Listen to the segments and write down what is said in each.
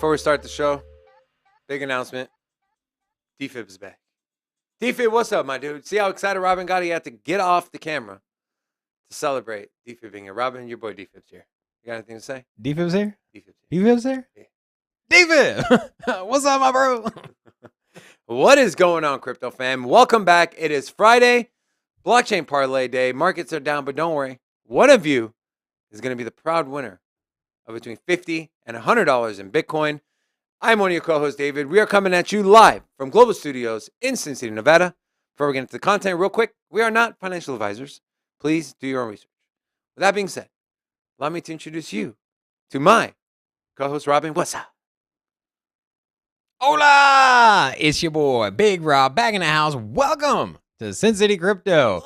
before we start the show, big announcement. DFib is back. DFib, what's up, my dude? See how excited Robin got? He had to get off the camera to celebrate DFib being here. Robin, your boy DFib's here. You got anything to say? DFib's here? DFib's here. DFib's here? Yeah. DFib! What's up, my bro? What is going on, crypto fam? Welcome back. It is Friday, blockchain parlay day. Markets are down, but don't worry. One of you is going to be the proud winner of between $50 and $100 in Bitcoin. I'm one of your co-hosts, David. We are coming at you live from Global Studios in Sin City, Nevada. Before we get into the content real quick, we are not financial advisors. Please do your own research. With that being said, allow me to introduce you to my co-host, Robin. What's up? Hola! It's your boy, Big Rob, back in the house. Welcome to Sin City Crypto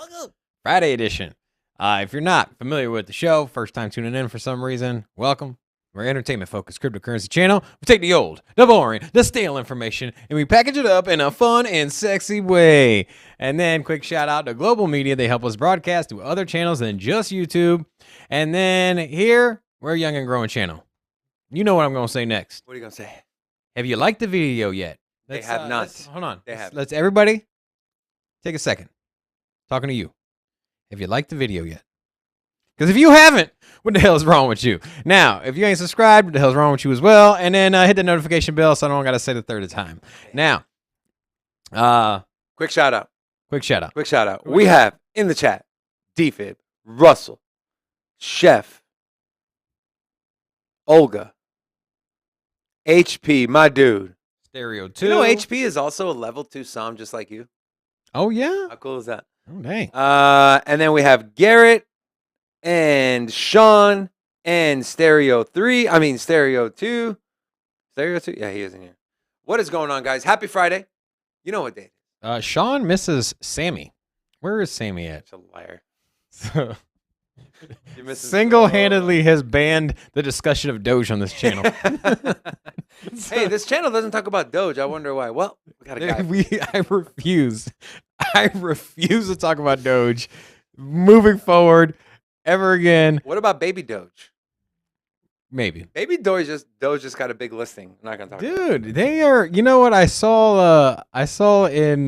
Friday edition. If you're not familiar with the show, first time tuning in for some reason, welcome. We're an entertainment-focused cryptocurrency channel. We take the old, the boring, the stale information, and we package it up in a fun and sexy way. And then, quick shout-out to Global Media. They help us broadcast to other channels than just YouTube. And then here, we're a young and growing channel. You know what I'm going to say next. What are you going to say? Have you liked the video yet? They have not. Hold on. They have. Let's everybody take a second. Talking to you. Have you liked the video yet? Because if you haven't, what the hell is wrong with you? Now, if you ain't subscribed, what the hell is wrong with you as well? And then hit the notification bell so I don't got to say the third time. Now, Quick shout out. quick shout out. Quick shout out. We have in the chat DFib, Russell, Chef, Olga, HP, my dude. Stereo 2. You know HP is also a level 2 Psalm just like you. Oh, yeah? How cool is that? Oh, dang. And then we have Garrett and Sean and Stereo 2. Stereo 2? Yeah, he is in here. What is going on, guys? Happy Friday. You know what day it is. Sean misses Sammy. Where is Sammy at? Such a liar. Single-handedly has banned the discussion of Doge on this channel. Hey, this channel doesn't talk about Doge. I wonder why. Well, we got a guy. I refuse to talk about Doge moving forward ever again. What about Baby Doge? Maybe. Baby Doge just got a big listing. I'm not gonna talk about it. Dude, they are. You know what I saw? I saw in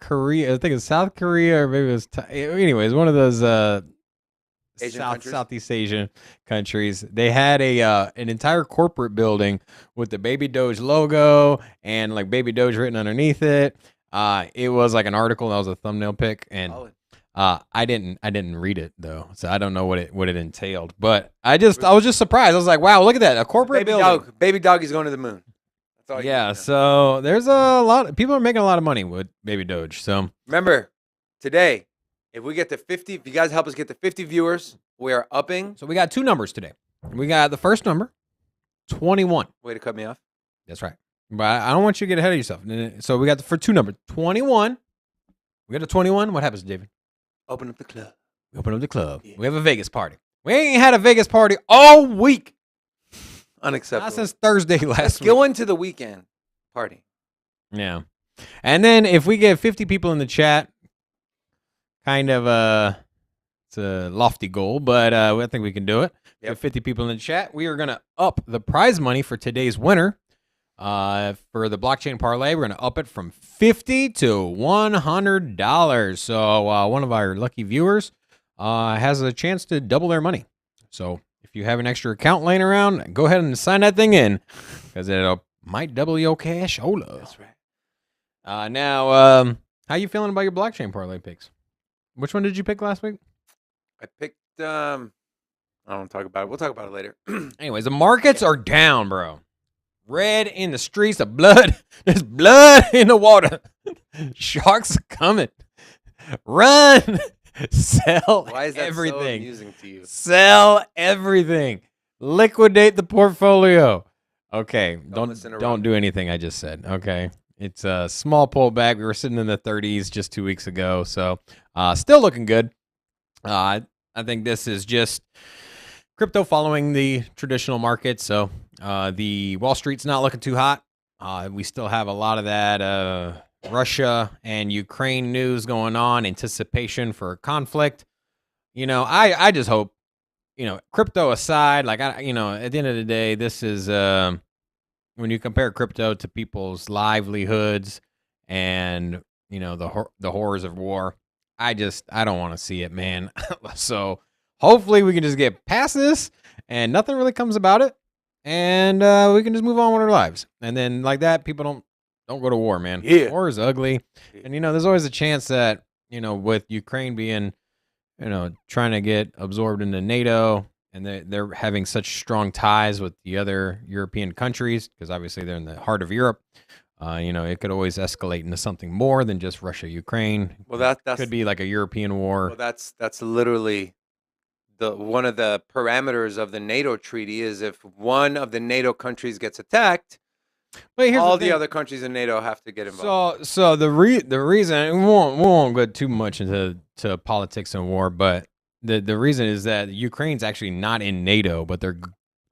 Korea. I think it's South Korea, or maybe it was. Anyways, one of those Southeast Asian countries. They had an entire corporate building with the Baby Doge logo and like Baby Doge written underneath it. It was like an article. That was a thumbnail pic, and I didn't read it though, so I don't know what it entailed. But I was just surprised. I was like, wow, look at that, a corporate building. Baby dog is going to the moon. That's all. Yeah, so there's a lot of people are making a lot of money with Baby Doge. So remember, today, if we get to 50, if you guys help us get to 50 viewers, we are upping. So we got two numbers today. We got the first number, 21. Way to cut me off. That's right. But I don't want you to get ahead of yourself. So we got for two numbers, 21. We got a 21. What happens, David? Open up the club. We open up the club. Yeah. We have a Vegas party. We ain't had a Vegas party all week. Unacceptable. Not since Thursday last week. Go into the weekend party. Yeah. And then if we get 50 people in the chat, kind of it's a lofty goal, but I think we can do it. Yep. With 50 people in the chat, we are going to up the prize money for today's winner. For the blockchain parlay, we're going to up it from $50 to $100. So one of our lucky viewers has a chance to double their money. So if you have an extra account laying around, go ahead and sign that thing in because it might double your cash. That's right. Now, how you feeling about your blockchain parlay picks? Which one did you pick last week? I picked, I don't want to talk about it. We'll talk about it later. Anyways, the markets are down, bro. Red in the streets of blood. There's blood in the water. Sharks are coming. Run. Sell Why is that everything. so amusing to you? Sell everything. Liquidate the portfolio. Okay, don't do anything I just said. Okay. It's a small pullback. We were sitting in the 30s just 2 weeks ago, so still looking good. I think this is just crypto following the traditional market. So the Wall Street's not looking too hot. We still have a lot of that Russia and Ukraine news going on, anticipation for a conflict. You know, I just hope, you know, crypto aside, like, at the end of the day, this is when you compare crypto to people's livelihoods and the horrors of war, I don't want to see it, man. So hopefully we can just get past this and nothing really comes about it, and we can just move on with our lives. And then like that, people don't go to war, man. Yeah. War is ugly, and there's always a chance that with Ukraine being trying to get absorbed into NATO, and they're having such strong ties with the other European countries because obviously they're in the heart of Europe. It could always escalate into something more than just Russia, Ukraine. Well, that could be like a European war. Well, that's literally one of the parameters of the NATO treaty is if one of the NATO countries gets attacked, but all the other countries in NATO have to get involved. So the reason we won't go too much into politics and war, but the reason is that Ukraine's actually not in NATO, but they're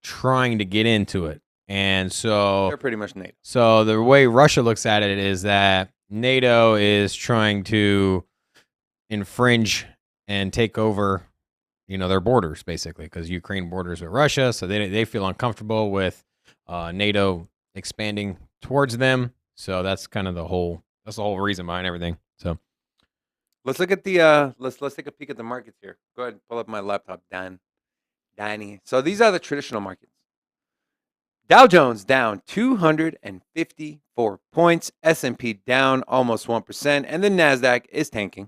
trying to get into it. And so they're pretty much NATO. So the way Russia looks at it is that NATO is trying to infringe and take over, their borders basically, because Ukraine borders with Russia, so they feel uncomfortable with NATO expanding towards them. So that's kind of the whole reason behind everything. So let's look at the let's take a peek at the markets here. Go ahead and pull up my laptop, Danny. So these are the traditional markets. Dow Jones down 254 points, S&P down almost 1%, and the Nasdaq is tanking,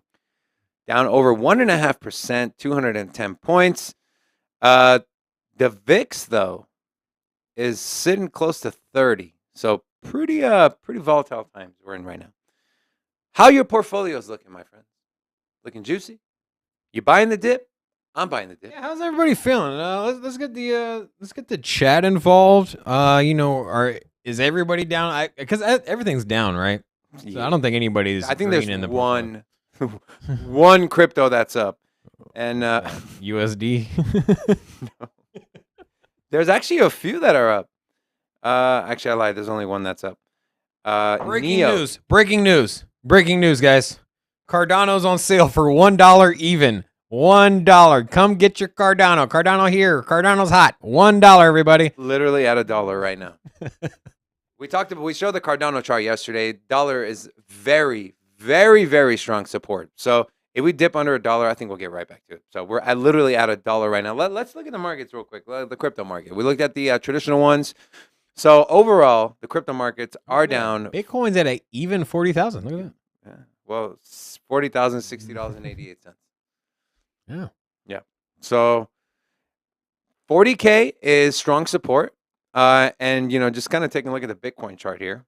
down over 1.5%, 210 points. The VIX though is sitting close to 30, so pretty volatile times we're in right now. How your portfolio's looking, my friends? Looking juicy? You buying the dip? I'm buying the dip. Yeah, how's everybody feeling? Let's get the chat involved. Is everybody down? Because everything's down, right? So I don't think anybody's. I think there's in the one crypto that's up, and USD. No. There's actually a few that are up. Actually, I lied. There's only one that's up. Breaking news, guys. Cardano's on sale for $1 even. $1. Come get your Cardano. Cardano here. Cardano's hot. $1, everybody. Literally at $1 right now. We showed the Cardano chart yesterday. Dollar is very, very, very strong support. So if we dip under $1, I think we'll get right back to it. So we're literally at $1 right now. Let's look at the markets real quick. The crypto market. We looked at the traditional ones. So overall, the crypto markets are down. Bitcoin's at an even 40,000. Look at that. Yeah. Well, $40,060.88. Yeah. Yeah. So 40K is strong support. And, just kind of taking a look at the Bitcoin chart here.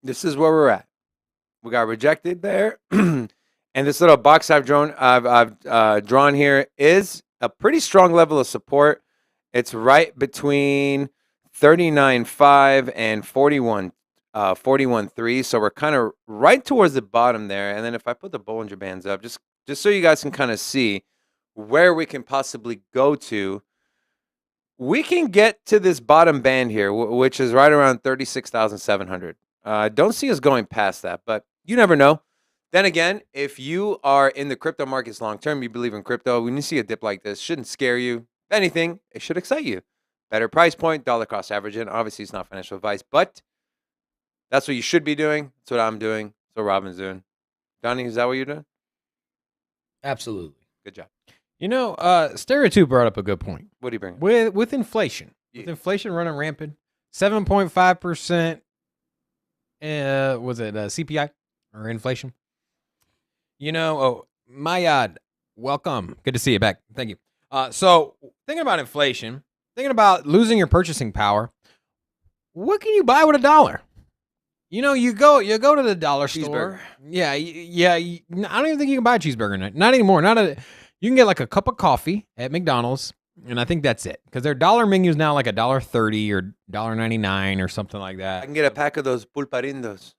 This is where we're at. We got rejected there. And this little box I've drawn here is a pretty strong level of support. It's right between 39.5 and 41.3. So we're kind of right towards the bottom there. And then if I put the Bollinger Bands up, just so you guys can kind of see where we can possibly go to, we can get to this bottom band here, which is right around 36,700. Don't see us going past that, but you never know. Then again, if you are in the crypto markets long term, you believe in crypto, when you see a dip like this, shouldn't scare you. If anything, it should excite you. Better price point, dollar cost averaging. Obviously, it's not financial advice, but that's what you should be doing. That's what I'm doing. That's what Robin's doing. Donnie, is that what you're doing? Absolutely. Good job. Stereo 2 brought up a good point. What do you bring? With inflation. Yeah. With inflation running rampant, 7.5%, was it CPI or inflation? Mayad, welcome. Good to see you back. Thank you. So thinking about inflation, thinking about losing your purchasing power, what can you buy with $1? You go to the dollar store. Yeah. I don't even think you can buy a cheeseburger. Not anymore. You can get like a cup of coffee at McDonald's, and I think that's it. Because their dollar menu is now like $1.30 or $1.99 or something like that. I can get a pack of those pulparindos.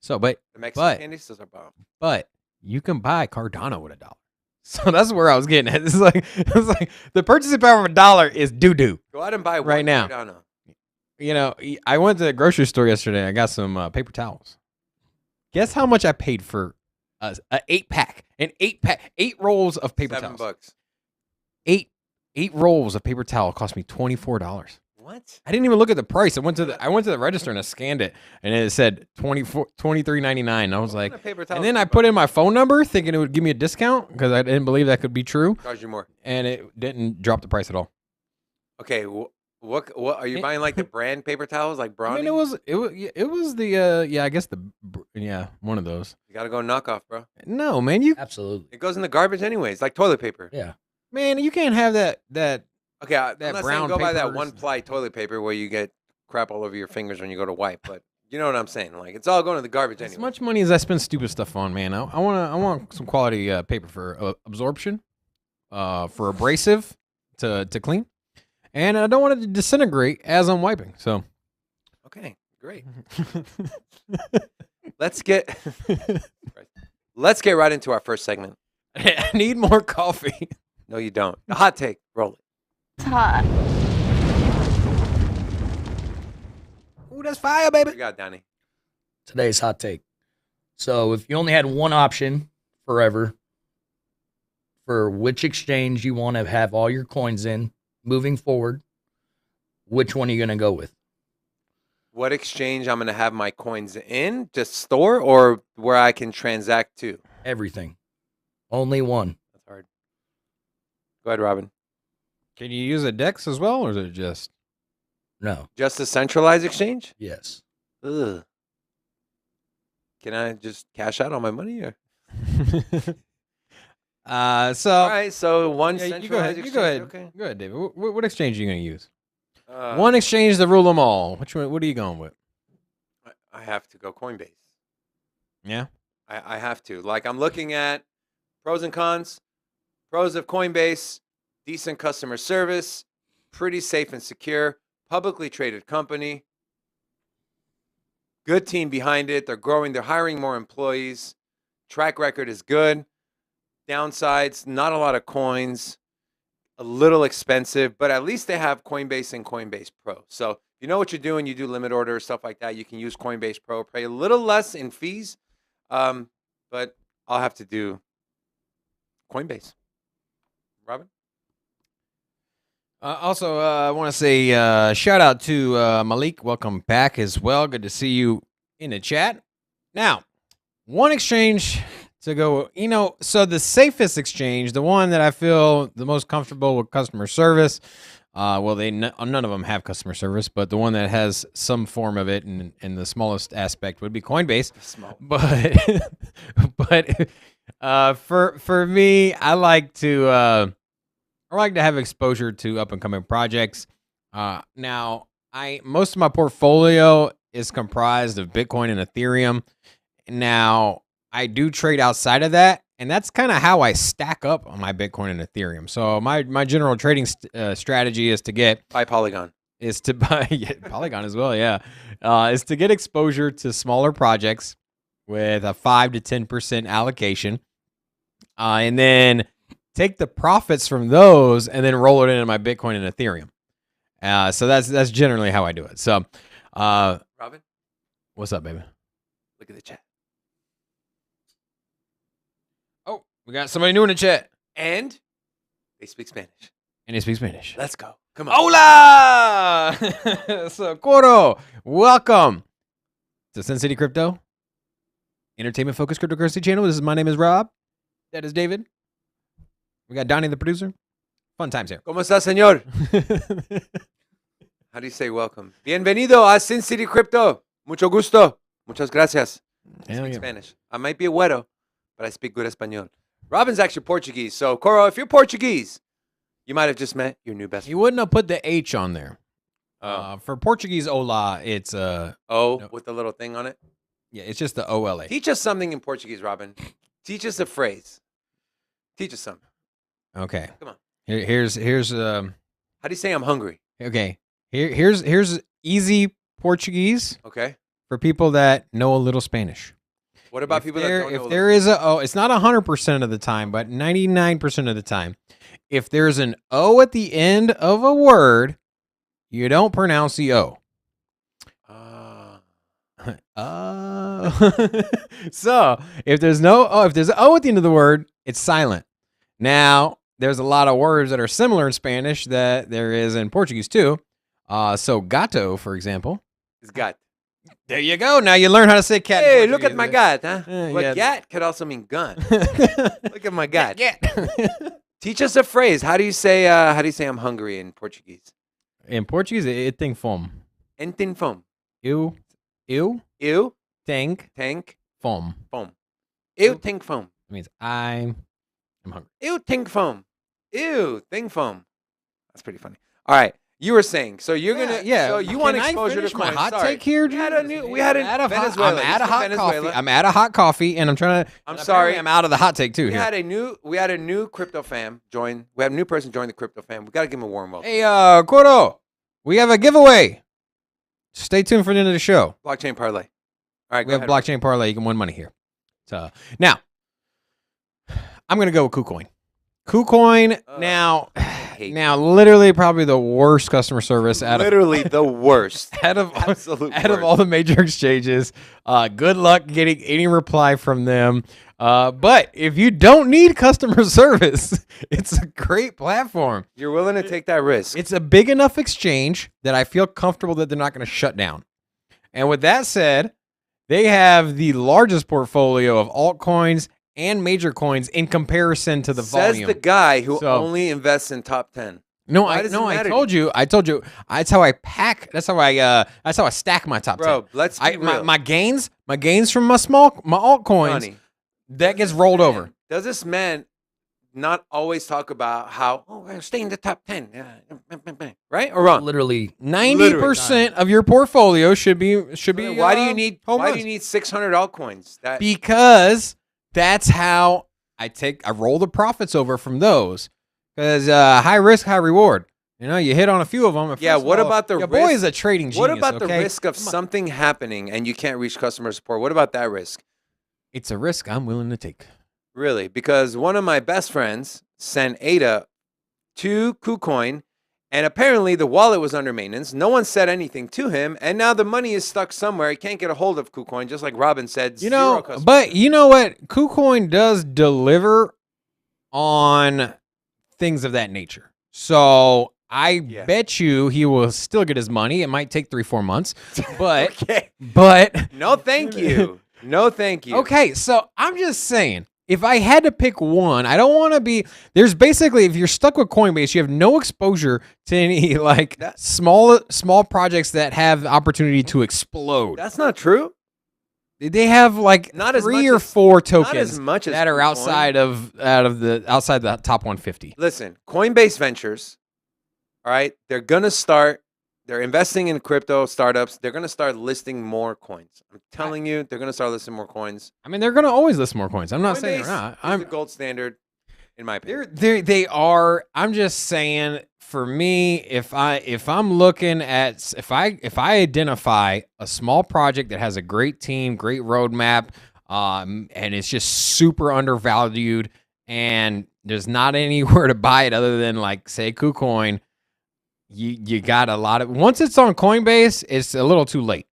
So, the Mexican candies, those are bomb. But you can buy Cardano with $1. So that's where I was getting at. It's like the purchasing power of $1 is doo-doo. Go out and buy one right now. Cardano. I went to the grocery store yesterday. I got some paper towels. Guess how much I paid for an 8-pack? 8 rolls of paper towels. $7. 8 rolls of paper towel cost me $24. What? I didn't even look at the price. I went to the register and I scanned it, and it said $23.99. I was What kind like, of paper and towels then do I you put buy? in my phone number thinking it would give me a discount because I didn't believe that could be true, Charge you more. and it didn't drop the price at all. Okay, what are you buying? Like the brand paper towels, like I Brownie? mean, it was the I guess one of those. You gotta go knockoff, bro. No, man, you Absolutely. It goes in the garbage anyways, like toilet paper. Yeah. man, you can't have that. Okay, I'm That not saying brown go buy that papers. one-ply toilet paper where you get crap all over your fingers when you go to wipe, but you know what I'm saying. Like it's all going to the garbage As anyway. much money as I spend stupid stuff on, man, I want some quality paper for absorption, for abrasive to clean, and I don't want it to disintegrate as I'm wiping. So, Okay, great. Let's get right into our first segment. I need more coffee. No, you don't. The hot take. Roll it. It's hot. Ooh, that's fire, What you baby. got, Donnie? Today's hot take. So if you only had one option forever for which exchange you want to have all your coins in moving forward, which one are you going to go with? What exchange I'm going to have my coins in? Just store or where I can transact to? Everything. Only one. That's hard. Go ahead, Robin. Can you use a Dex as well, or is it just? No. Just a centralized exchange? Yes. Ugh. Can I just cash out all my money? Or? So All right, so one yeah, centralized you go ahead. exchange. You go ahead. Okay. Go ahead, David. What exchange are you going to use? Uh, One exchange to rule them all. Which one? What are you going with? I have to go Coinbase. Yeah. I have to. Like I'm looking at pros and cons. Pros of Coinbase, decent customer service, pretty safe and secure, publicly traded company, good team behind it. They're growing, they're hiring more employees. Track record is good. Downsides, not a lot of coins, a little expensive, but at least they have Coinbase and Coinbase Pro. So if you know what you're doing, you do limit order, stuff like that, you can use Coinbase Pro, pay a little less in fees, but I'll have to do Coinbase. Robin? Also, I want to say shout out to Malik. Welcome back as well. Good to see you in the chat. Now, one exchange to go, so the safest exchange, the one that I feel the most comfortable with customer service, well, none of them have customer service, but the one that has some form of it and the smallest aspect would be Coinbase. Small. But for me, I like to have exposure to up and coming projects. Now, most of my portfolio is comprised of Bitcoin and Ethereum. Now, I do trade outside of that, and that's kind of how I stack up on my Bitcoin and Ethereum. So my general trading strategy is to Buy Polygon. is to buy Polygon as well, yeah. Is to get exposure to smaller projects with a 5 to 10% allocation, and then take the profits from those and then roll it into my Bitcoin and Ethereum. So that's generally how I do it. So, Robin, what's up, baby? look at the chat. Oh, we got somebody new in the chat, And they speak Spanish. and he speaks Spanish. Let's go. Come on. Hola! Socorro! Welcome to Sin City Crypto, entertainment focused cryptocurrency channel. My name is Rob. That is David. We got Donnie, the producer. Fun times here. ¿Cómo está, señor? How do you say welcome? Bienvenido a Sin City Crypto. Mucho gusto. Muchas gracias. I Hell speak yeah. Spanish. I might be a güero, but I speak good Espanol. Robin's actually Portuguese. So, Coro, if you're Portuguese, you might have just met your new best You friend. wouldn't have put the H on there. Oh. For Portuguese, hola, it's O no. with the little thing on it. yeah, it's just the OLA. Teach us something in Portuguese, Robin. Teach us a phrase. Teach us something. Okay. Come on. Here's How do you say I'm hungry? okay. Here's easy Portuguese Okay. for people that know a little Spanish. What about people that don't know? If there is a O, it's not 100% of the time, but 99% of the time, if there's an O at the end of a word, you don't pronounce the O. So if there's no O, if there's an O at the end of the word, it's silent. Now, there's a lot of words that are similar in Spanish that there is in Portuguese too. So Gato, for example. It's gat. There you go. Now you learn how to say cat. in Hey, look at Portuguese. my gat, huh? But yeah. gat could also mean gun. Look at my gat. Yeah. Teach us a phrase. How do you say I'm hungry in Portuguese? In Portuguese, it tem fome. Entin fome. Eu Eu tenho tank fome. fome. Eu tenho fome. It means I'm hungry. Eu tenho fome. Eu tenho fome. That's pretty funny. All right. You were saying, so you're gonna, so you want exposure to my coins. hot Sorry. take here? We had a Venezuela. I'm at a hot Venezuela. coffee. I'm at a hot coffee, and I'm trying to. I'm sorry. I'm out of the hot take too We here. had a new crypto fam join. We had a new person join the crypto fam. We got to give him a warm welcome. Hey, Coro, we have a giveaway. Stay tuned for the end of the show. Blockchain parlay. All right, We have blockchain parlay. You can win money here. So now, I'm gonna go with KuCoin. KuCoin now, literally probably the worst customer service literally the worst. out of Absolute of all the major exchanges. Good luck getting any reply from them. But if you don't need customer service, it's a great platform. You're willing to take that risk. It's a big enough exchange that I feel comfortable that they're not going to shut down. And with that said, they have the largest portfolio of altcoins and major coins in comparison to the volume. Says the guy who only invests in top 10. I told you. That's how I pack. That's how I stack my top 10. Bro, let's be real. My gains from my altcoins, Honey, that gets rolled over. Does this man not always talk about how, we're staying in the top 10, right or wrong? Literally 90% of your portfolio should be. Why do you need 600 altcoins? Because that's how I roll the profits over from those. Because high risk, high reward. You know, you hit on a few of them. What about the risk? Your boy is a trading genius. What about the risk of something happening and you can't reach customer support? What about that risk? It's a risk I'm willing to take. Really? Because one of my best friends sent ADA to KuCoin, and apparently the wallet was under maintenance. No one said anything to him, and now the money is stuck somewhere. He can't get a hold of KuCoin, just like Robin said. But you know what? KuCoin does deliver on things of that nature. So I bet you he will still get his money. It might take 3-4 months, but but no, thank you. No, thank you. Okay, so I'm just saying, if I had to pick one, I don't want to be. There's basically, if you're stuck with Coinbase, you have no exposure to any small projects that have the opportunity to explode. That's not true. They have not 3 or 4 tokens that are outside the top 150. Listen, Coinbase Ventures, all right, they're investing in crypto startups. They're going to start listing more coins. I'm telling you, they're going to start listing more coins. I mean, they're going to always list more coins. I'm not Coinbase saying they're not. I'm the gold standard, in my opinion. They are. I'm just saying, for me, if I'm looking at if I identify a small project that has a great team, great roadmap, and it's just super undervalued, and there's not anywhere to buy it other than say KuCoin. You got a lot of, once it's on Coinbase, it's a little too late.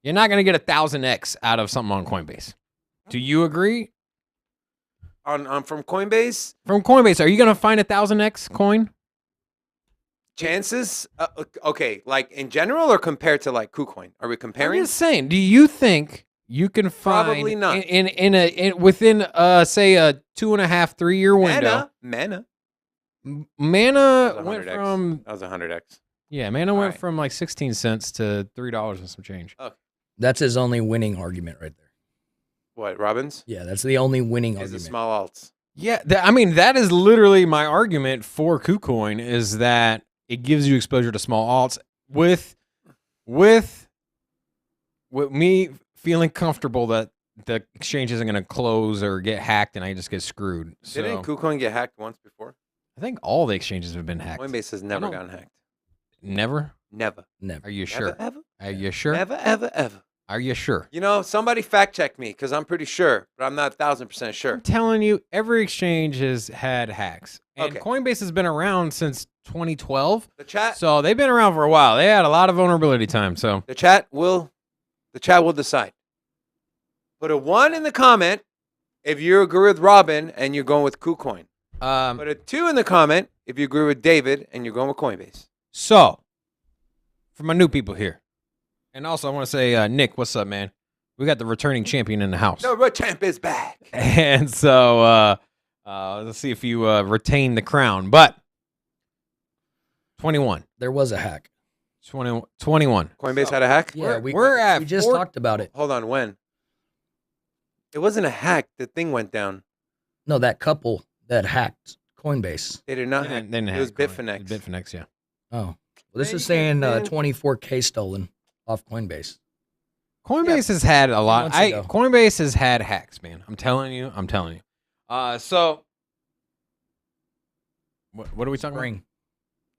You're not going to get 1,000x out of something on Coinbase. Do you agree? From Coinbase? From Coinbase, are you going to find 1,000x coin? Chances? Okay, in general or compared to KuCoin? Are we comparing? I'm just saying, do you think you can find probably not within say a 2.5-3 year window? Mana went from, that was 100x. Yeah, Mana went from 16 cents to $3 and some change. Okay. That's his only winning argument right there. What, Robbins? Yeah, that's the only winning Is argument. the small alts. Yeah, that is literally my argument for KuCoin, is that it gives you exposure to small alts with me feeling comfortable that the exchange isn't going to close or get hacked and I just get screwed. So, didn't KuCoin get hacked once before? I think all the exchanges have been hacked. Coinbase has never gotten hacked. Never? Never. Are you sure? Ever? Are you sure? Never, ever. Are you sure? Somebody fact check me because I'm pretty sure, but I'm not 1,000% sure. I'm telling you, every exchange has had hacks. And Coinbase has been around since 2012. The chat. So they've been around for a while. They had a lot of vulnerability time. So the chat will decide. Put a 1 in the comment if you agree with Robin and you're going with KuCoin. Put a 2 in the comment if you agree with David and you're going with Coinbase. So for my new people here. And also, I want to say, Nick, what's up, man? We got the returning champion in the house. The champ is back. And so let's see if you retain the crown. But 21. There was a hack. 21. Coinbase had a hack? Yeah, we just talked about it. Hold on, when? It wasn't a hack. The thing went down. No, that couple that hacked Coinbase. They did not hack. It was Bitfinex. Bitfinex, yeah. Oh. Well, this is saying 24K stolen off Coinbase. Coinbase has had a lot. Months ago. Coinbase has had hacks, man. I'm telling you. So what are we talking about?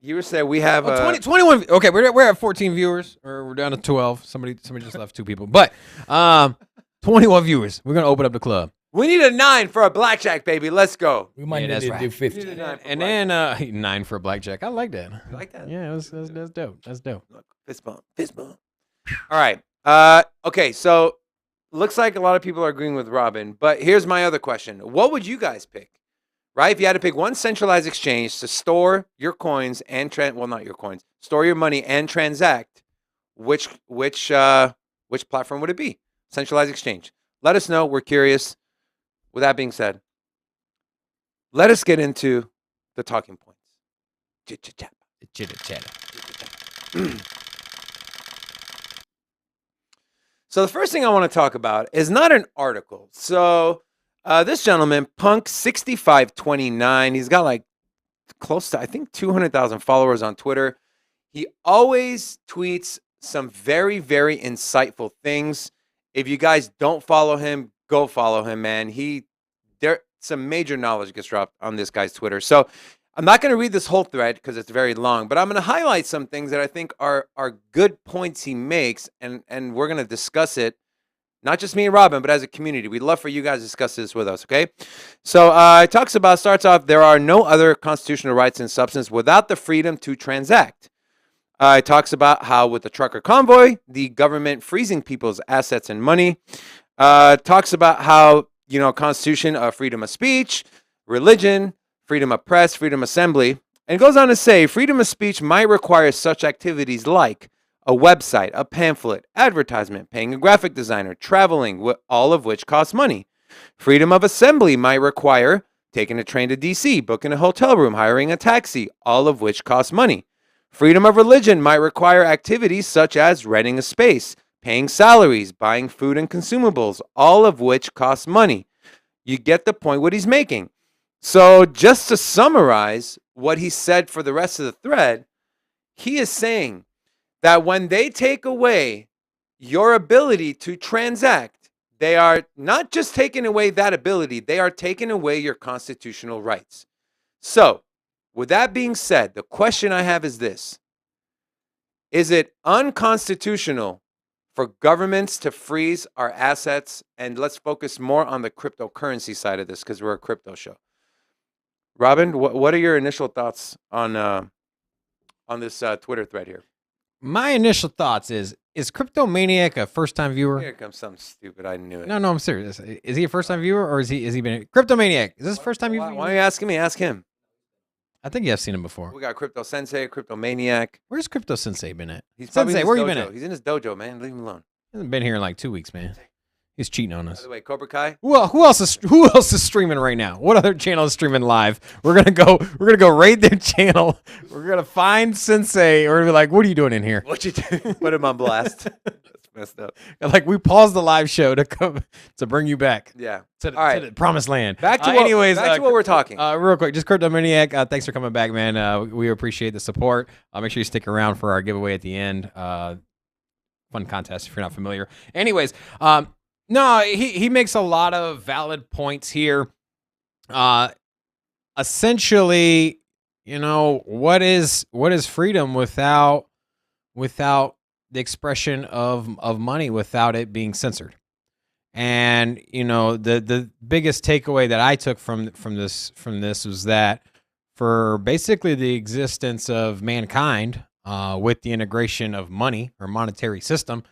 You were saying we have 21. Okay, we're at 14 viewers, or we're down to 12. Somebody just left 2 people, but 21 viewers. We're gonna open up the club. We need a 9 for a blackjack, baby. Let's go. We might need to do 50. And then 9 for a blackjack. I like that. You like that? Yeah, that's dope. That's dope. Fist bump. All right. Okay, so looks like a lot of people are agreeing with Robin, but here's my other question. What would you guys pick? Right? If you had to pick one centralized exchange to store your coins and not your coins, store your money and transact, which platform would it be? Centralized exchange. Let us know. We're curious. With that being said, let us get into the talking points. So the first thing I want to talk about is not an article. So this gentleman, Punk6529, he's got like close to, I think, 200,000 followers on Twitter. He always tweets some very, very insightful things. If you guys don't follow him, go follow him, man. Some major knowledge gets dropped on this guy's Twitter. So I'm not going to read this whole thread because it's very long, but I'm going to highlight some things that I think are good points he makes, and we're going to discuss it, not just me and Robin, but as a community. We'd love for you guys to discuss this with us, okay? So it starts off, there are no other constitutional rights in substance without the freedom to transact. It talks about how with the trucker convoy, the government freezing people's assets and money. Talks about how, Constitution, freedom of speech, religion, freedom of press, freedom of assembly. And it goes on to say, freedom of speech might require such activities like a website, a pamphlet, advertisement, paying a graphic designer, traveling, all of which costs money. Freedom of assembly might require taking a train to D.C., booking a hotel room, hiring a taxi, all of which costs money. Freedom of religion might require activities such as renting a space, paying salaries, buying food and consumables, all of which costs money. You get the point what he's making. So just to summarize what he said for the rest of the thread, he is saying that when they take away your ability to transact, they are not just taking away that ability, they are taking away your constitutional rights. So, with that being said, the question I have is this. Is it unconstitutional for governments to freeze our assets? And let's focus more on the cryptocurrency side of this because we're a crypto show. Robin, what are your initial thoughts on this Twitter thread here? My initial thoughts is Cryptomaniac a first-time viewer? Here comes something stupid. I knew it. No, I'm serious. Is he a first-time viewer, or is he been Cryptomaniac? Is this first time you've? Why are you asking me? Ask him. I think I've seen him before. We got Crypto Sensei, Cryptomaniac. Where's Crypto Sensei been at? He's Sensei, where you been at? He's in his dojo, man. Leave him alone. He hasn't been here in like 2 weeks, man. He's cheating on us. By the way, Cobra Kai. Well, who else is streaming right now? What other channel is streaming live? We're gonna go raid their channel. We're gonna find Sensei. We're gonna be like, what are you doing in here? What you do? Put him on blast. That's messed up. Like we paused the live show to bring you back. Yeah. To the promised land. Back to what we're talking. Real quick, just Cryptomaniac. Thanks for coming back, man. We appreciate the support. Make sure you stick around for our giveaway at the end. Fun contest if you're not familiar. Anyways, no, he makes a lot of valid points here. Essentially, what is freedom without the expression of money, without it being censored? And the biggest takeaway that I took from this was that for basically the existence of mankind, with the integration of money or monetary system,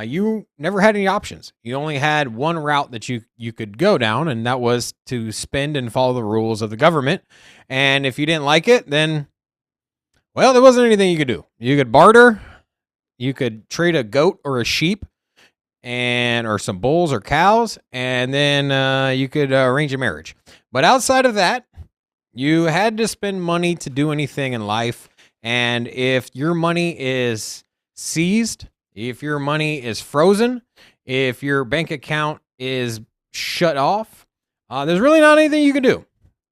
you never had any options. You only had one route that you could go down, and that was to spend and follow the rules of the government. And if you didn't like it, then, well, there wasn't anything you could do. You could barter, You could trade a goat or a sheep or some bulls or cows, and then you could arrange a marriage. But outside of that, you had to spend money to do anything in life. And if your money is seized, if your money is frozen, if your bank account is shut off, there's really not anything you can do.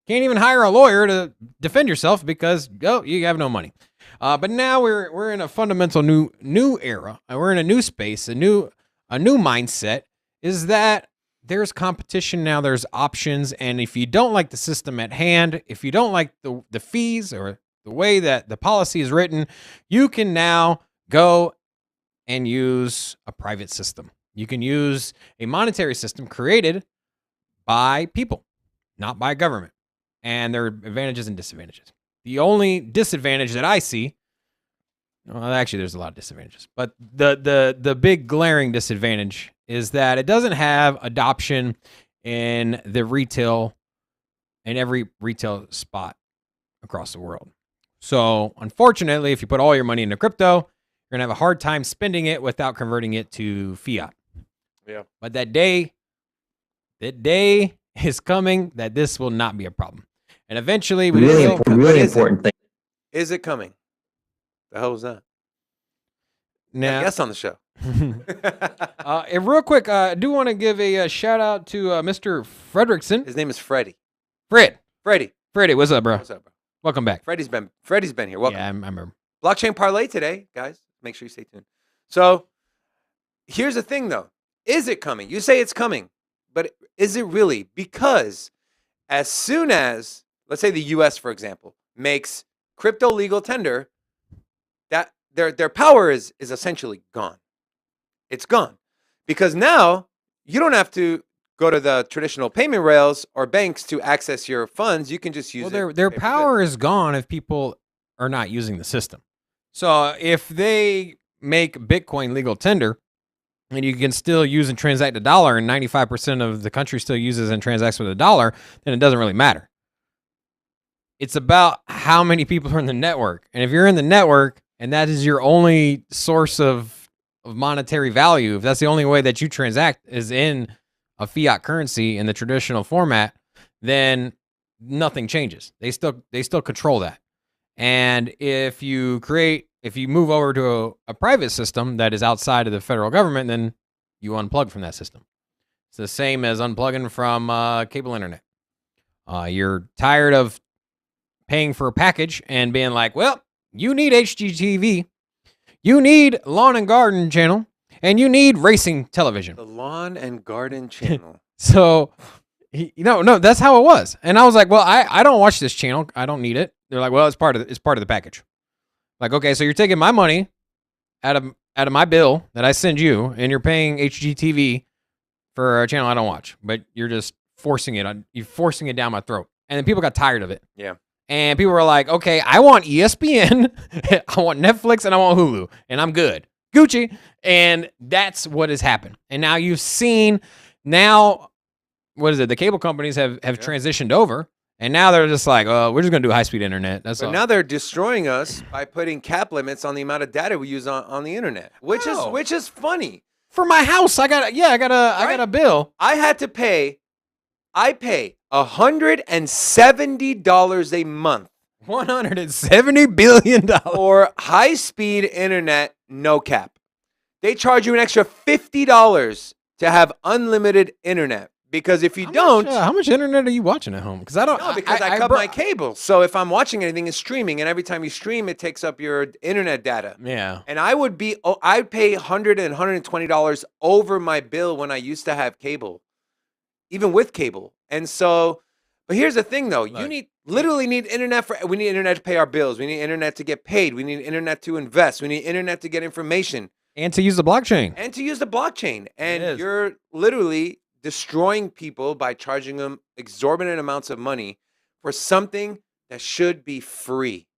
Can't even hire a lawyer to defend yourself because you have no money. But now we're in a fundamental new era. We're in a new space, a new mindset. Is that there's competition now, there's options, and if you don't like the system at hand, if you don't like the fees or the way that the policy is written, you can now go and use a private system. You can use a monetary system created by people, not by government. And there are advantages and disadvantages. The only disadvantage that I see, well, actually there's a lot of disadvantages, but the big glaring disadvantage is that it doesn't have adoption in every retail spot across the world. So unfortunately, if you put all your money into crypto, you're going to have a hard time spending it without converting it to fiat. Yeah. But that day is coming that this will not be a problem. And eventually really important thing. Is it coming? The hell was that? Now, guest on the show. And real quick, I do want to give a shout out to Mr. Fredrickson. His name is Freddie. Freddie, what's up, bro? What's up, bro? Welcome back. Freddie's been here. Welcome. Yeah, I remember. Blockchain Parlay today, guys. Make sure you stay tuned. So here's the thing, though. Is it coming? You say it's coming, but is it really? Because as soon as, let's say the U.S., for example, makes crypto legal tender, that their power is essentially gone. It's gone. Because now you don't have to go to the traditional payment rails or banks to access your funds. You can just use their power is gone if people are not using the system. So if they make Bitcoin legal tender and you can still use and transact a dollar and 95% of the country still uses and transacts with a dollar, then it doesn't really matter. It's about how many people are in the network. And if you're in the network and that is your only source of monetary value, if that's the only way that you transact is in a fiat currency in the traditional format, then nothing changes. They still control that. And if you move over to a private system that is outside of the federal government, then you unplug from that system. It's the same as unplugging from cable internet. You're tired of paying for a package and being like, well, you need HGTV, you need Lawn and Garden channel, and you need racing television. The Lawn and Garden channel. So, no, that's how it was. And I was like, well, I don't watch this channel. I don't need it. They're like, well, it's part of the package. Like, okay, so you're taking my money out of my bill that I send you, and you're paying HGTV for a channel I don't watch, but you're just forcing it down my throat. And then people got tired of it. Yeah. And people were like, okay, I want ESPN, I want Netflix, and I want Hulu, and I'm good. Gucci. And that's what has happened. And now you've seen, what is it? The cable companies have transitioned over, and now they're just like, oh, we're just going to do high-speed internet. That's all. Now they're destroying us by putting cap limits on the amount of data we use on the internet, which is funny. For my house, I got a bill. I pay $170 a month. $170 billion for high-speed internet, no cap. They charge you an extra $50 to have unlimited internet. Because if you don't... how much internet are you watching at home? Because I don't... No, because I cut my cable. So if I'm watching anything, it's streaming. And every time you stream, it takes up your internet data. Yeah. And I'd pay $100 and $120 over my bill when I used to have cable. Even with cable. And so... But here's the thing, though. You literally need internet we need internet to pay our bills. We need internet to get paid. We need internet to invest. We need internet to get information. And to use the blockchain. And you're literally destroying people by charging them exorbitant amounts of money for something that should be free.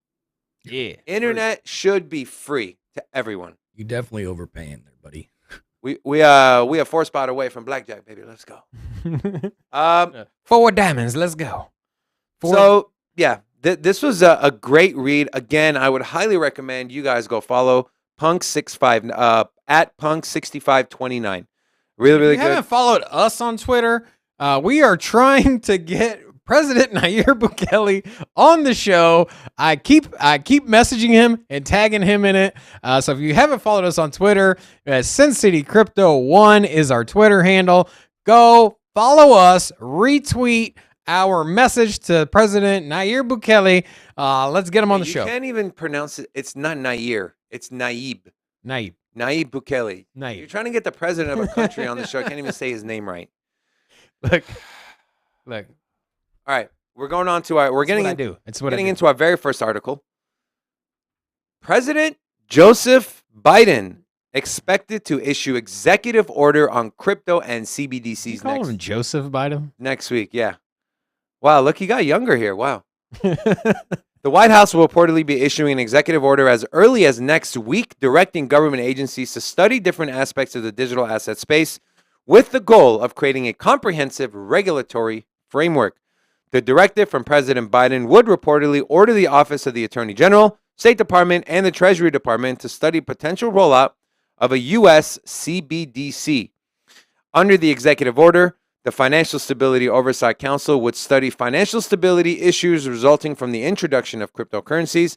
Yeah. Internet should be free to everyone. You definitely overpaying there, buddy. We are 4 spot away from blackjack, baby. Let's go. 4 diamonds. Let's go. So yeah, this was a great read. Again, I would highly recommend you guys go follow punk65 at punk6529. Really, really If you good. haven't followed us on Twitter, we are trying to get President Nayib Bukele on the show. I keep messaging him and tagging him in it. So if you haven't followed us on Twitter, Sin City Crypto 1 is our Twitter handle. Go follow us, retweet our message to President Nayib Bukele. Let's get him on the show. You can't even pronounce it. It's not Nayir. It's Nayib. Nayib Bukele. Nayib. You're trying to get the president of a country on the show. I can't even say his name right. Look. All right, we're going on to our. We're getting into our very first article. President Joseph Biden expected to issue executive order on crypto and CBDCs call him Joseph Biden next week. Yeah. Wow, look, he got younger here. Wow. The White House will reportedly be issuing an executive order as early as next week, directing government agencies to study different aspects of the digital asset space with the goal of creating a comprehensive regulatory framework. The directive from President Biden would reportedly order the Office of the Attorney General, State Department, and the Treasury Department to study potential rollout of a U.S. CBDC. Under the executive order, the Financial Stability Oversight Council would study financial stability issues resulting from the introduction of cryptocurrencies.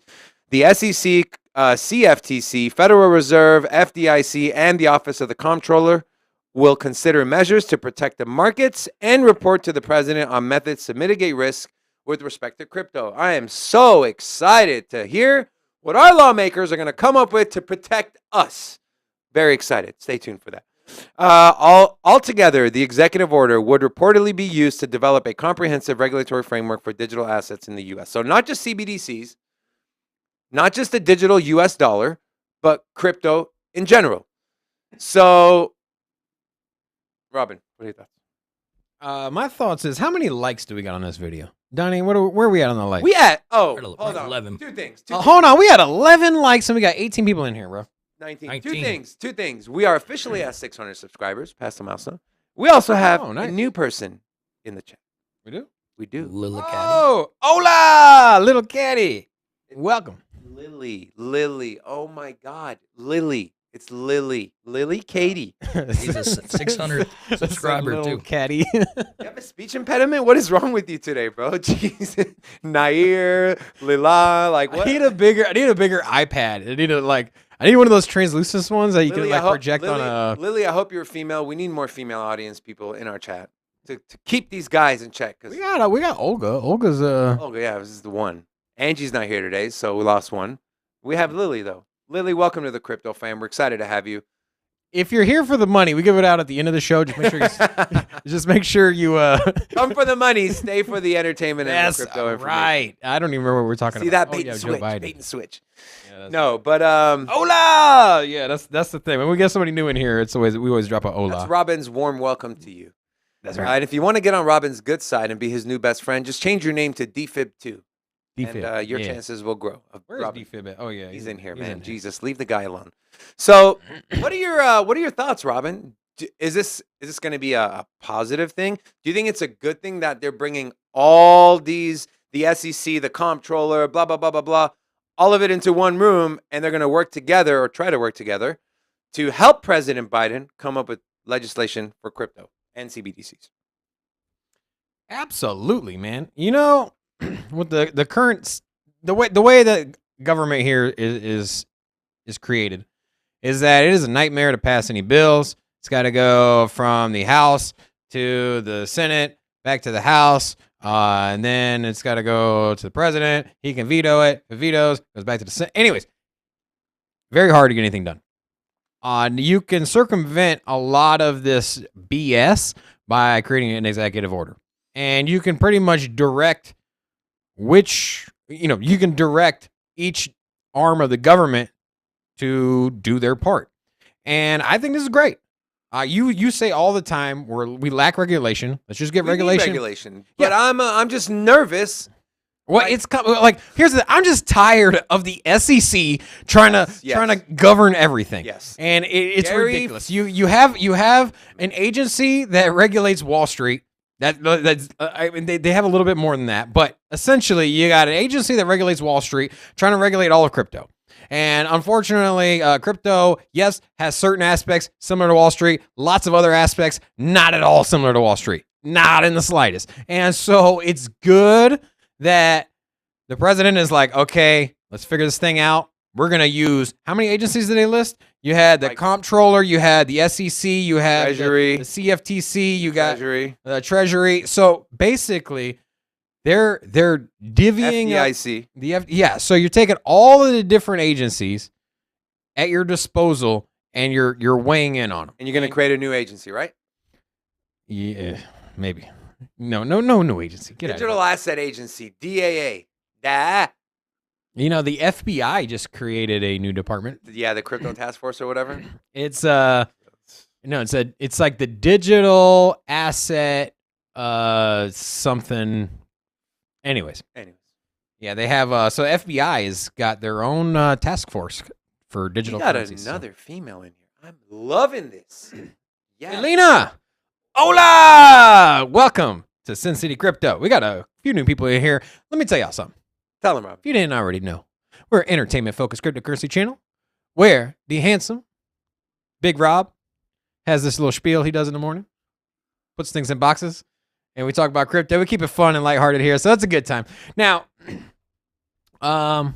The SEC, CFTC, Federal Reserve, FDIC, and the Office of the Comptroller will consider measures to protect the markets and report to the president on methods to mitigate risk with respect to crypto. I am so excited to hear what our lawmakers are going to come up with to protect us. Very excited. Stay tuned for that. Altogether, the executive order would reportedly be used to develop a comprehensive regulatory framework for digital assets in the U.S. So not just CBDCs, not just the digital U.S. dollar, but crypto in general. So, Robin, what are your thoughts? My thoughts is, how many likes do we got on this video? Donnie, where are we at on the likes? We at, hold on. 11. Two things. Hold on, we had 11 likes and we got 18 people in here, bro. 19. Two things. We are officially at 600 subscribers, past the milestone. We also have a new person in the chat. We do? We do. Little Caddy. Oh, hola, little caddy. Welcome. Lily. Oh my God. Lily. It's Lily. Lily Katie. He's a 600 subscriber little too. Caddy. You have a speech impediment? What is wrong with you today, bro? Jeez. Nair, Lila, like what? I need a bigger iPad. I need one of those translucent ones that you Lily, can project Lily, on a. Lily, I hope you're female. We need more female audience people in our chat to keep these guys in check. We got Olga. Olga's Olga, yeah, this is the one. Angie's not here today, so we lost one. We have Lily though. Lily, welcome to the Crypto Fam. We're excited to have you. If you're here for the money, we give it out at the end of the show. Just make sure you come for the money, stay for the entertainment and the crypto information. Right. I don't even remember what we're talking about. See that bait and switch. Yeah, no, but hola. Yeah, that's the thing. When we get somebody new in here, we always drop a hola. That's Robin's warm welcome to you. That's right. And if you want to get on Robin's good side and be his new best friend, just change your name to DFib2. And your chances will grow. Where's DFib at? Oh yeah, he's in here, man. Jesus, leave the guy alone. So, what are your thoughts, Robin? Is this going to be a positive thing? Do you think it's a good thing that they're bringing all the SEC, the comptroller, blah blah blah blah blah, all of it into one room, and they're going to work together or try to work together to help President Biden come up with legislation for crypto and CBDCs? Absolutely, man. You know, with the current the way that government here is created is that it is a nightmare to pass any bills. It's got to go from the House to the Senate, back to the House, and then it's got to go to the president. He can veto it. If it vetoes, goes back to the Senate. Anyways, very hard to get anything done. You can circumvent a lot of this BS by creating an executive order. And you can pretty much direct you can direct each arm of the government to do their part. And I think this is great. You say all the time we lack regulation. Let's just get regulation. But yeah. I'm just nervous. Well, it's like I'm just tired of the SEC trying to govern everything. Yes, and it's ridiculous. You have an agency that regulates Wall Street. I mean, they have a little bit more than that, but essentially you got an agency that regulates Wall Street trying to regulate all of crypto. And unfortunately, crypto, yes, has certain aspects similar to Wall Street, lots of other aspects not at all similar to Wall Street, not in the slightest. And so it's good that the president is like, okay, let's figure this thing out. We're going to use, how many agencies did they list? You had the comptroller, you had the SEC, you had Treasury, the CFTC, you got Treasury. Treasury. So basically, they're divvying FDIC. So you're taking all of the different agencies at your disposal, and you're weighing in on them. And you're going to create a new agency, right? Yeah, maybe. No new agency. Get Digital Asset Agency, DAA. You know, the FBI just created a new department. Yeah, the Crypto Task Force or whatever. It's it's like the Digital Asset something. Anyways. Yeah, they have so FBI has got their own task force for digital currencies. Got another female in here. I'm loving this. Yeah. Elena! Hola! Welcome to Sin City Crypto. We got a few new people in here. Let me tell y'all something. Tell them, Rob. If you didn't already know, we're an entertainment-focused cryptocurrency channel where the handsome Big Rob has this little spiel he does in the morning, puts things in boxes, and we talk about crypto. We keep it fun and lighthearted here, so that's a good time. Now, what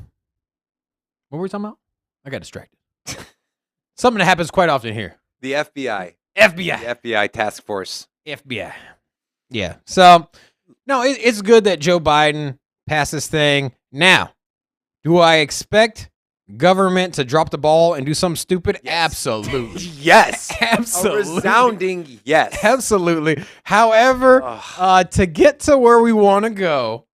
were we talking about? I got distracted. Something that happens quite often here. The FBI. FBI. The FBI task force. FBI. Yeah. So, no, it's good that Joe Biden passed this thing. Now, do I expect government to drop the ball and do something stupid? Yes. Absolutely. Yes. Absolutely. A resounding yes. Absolutely. However, to get to where we want to go,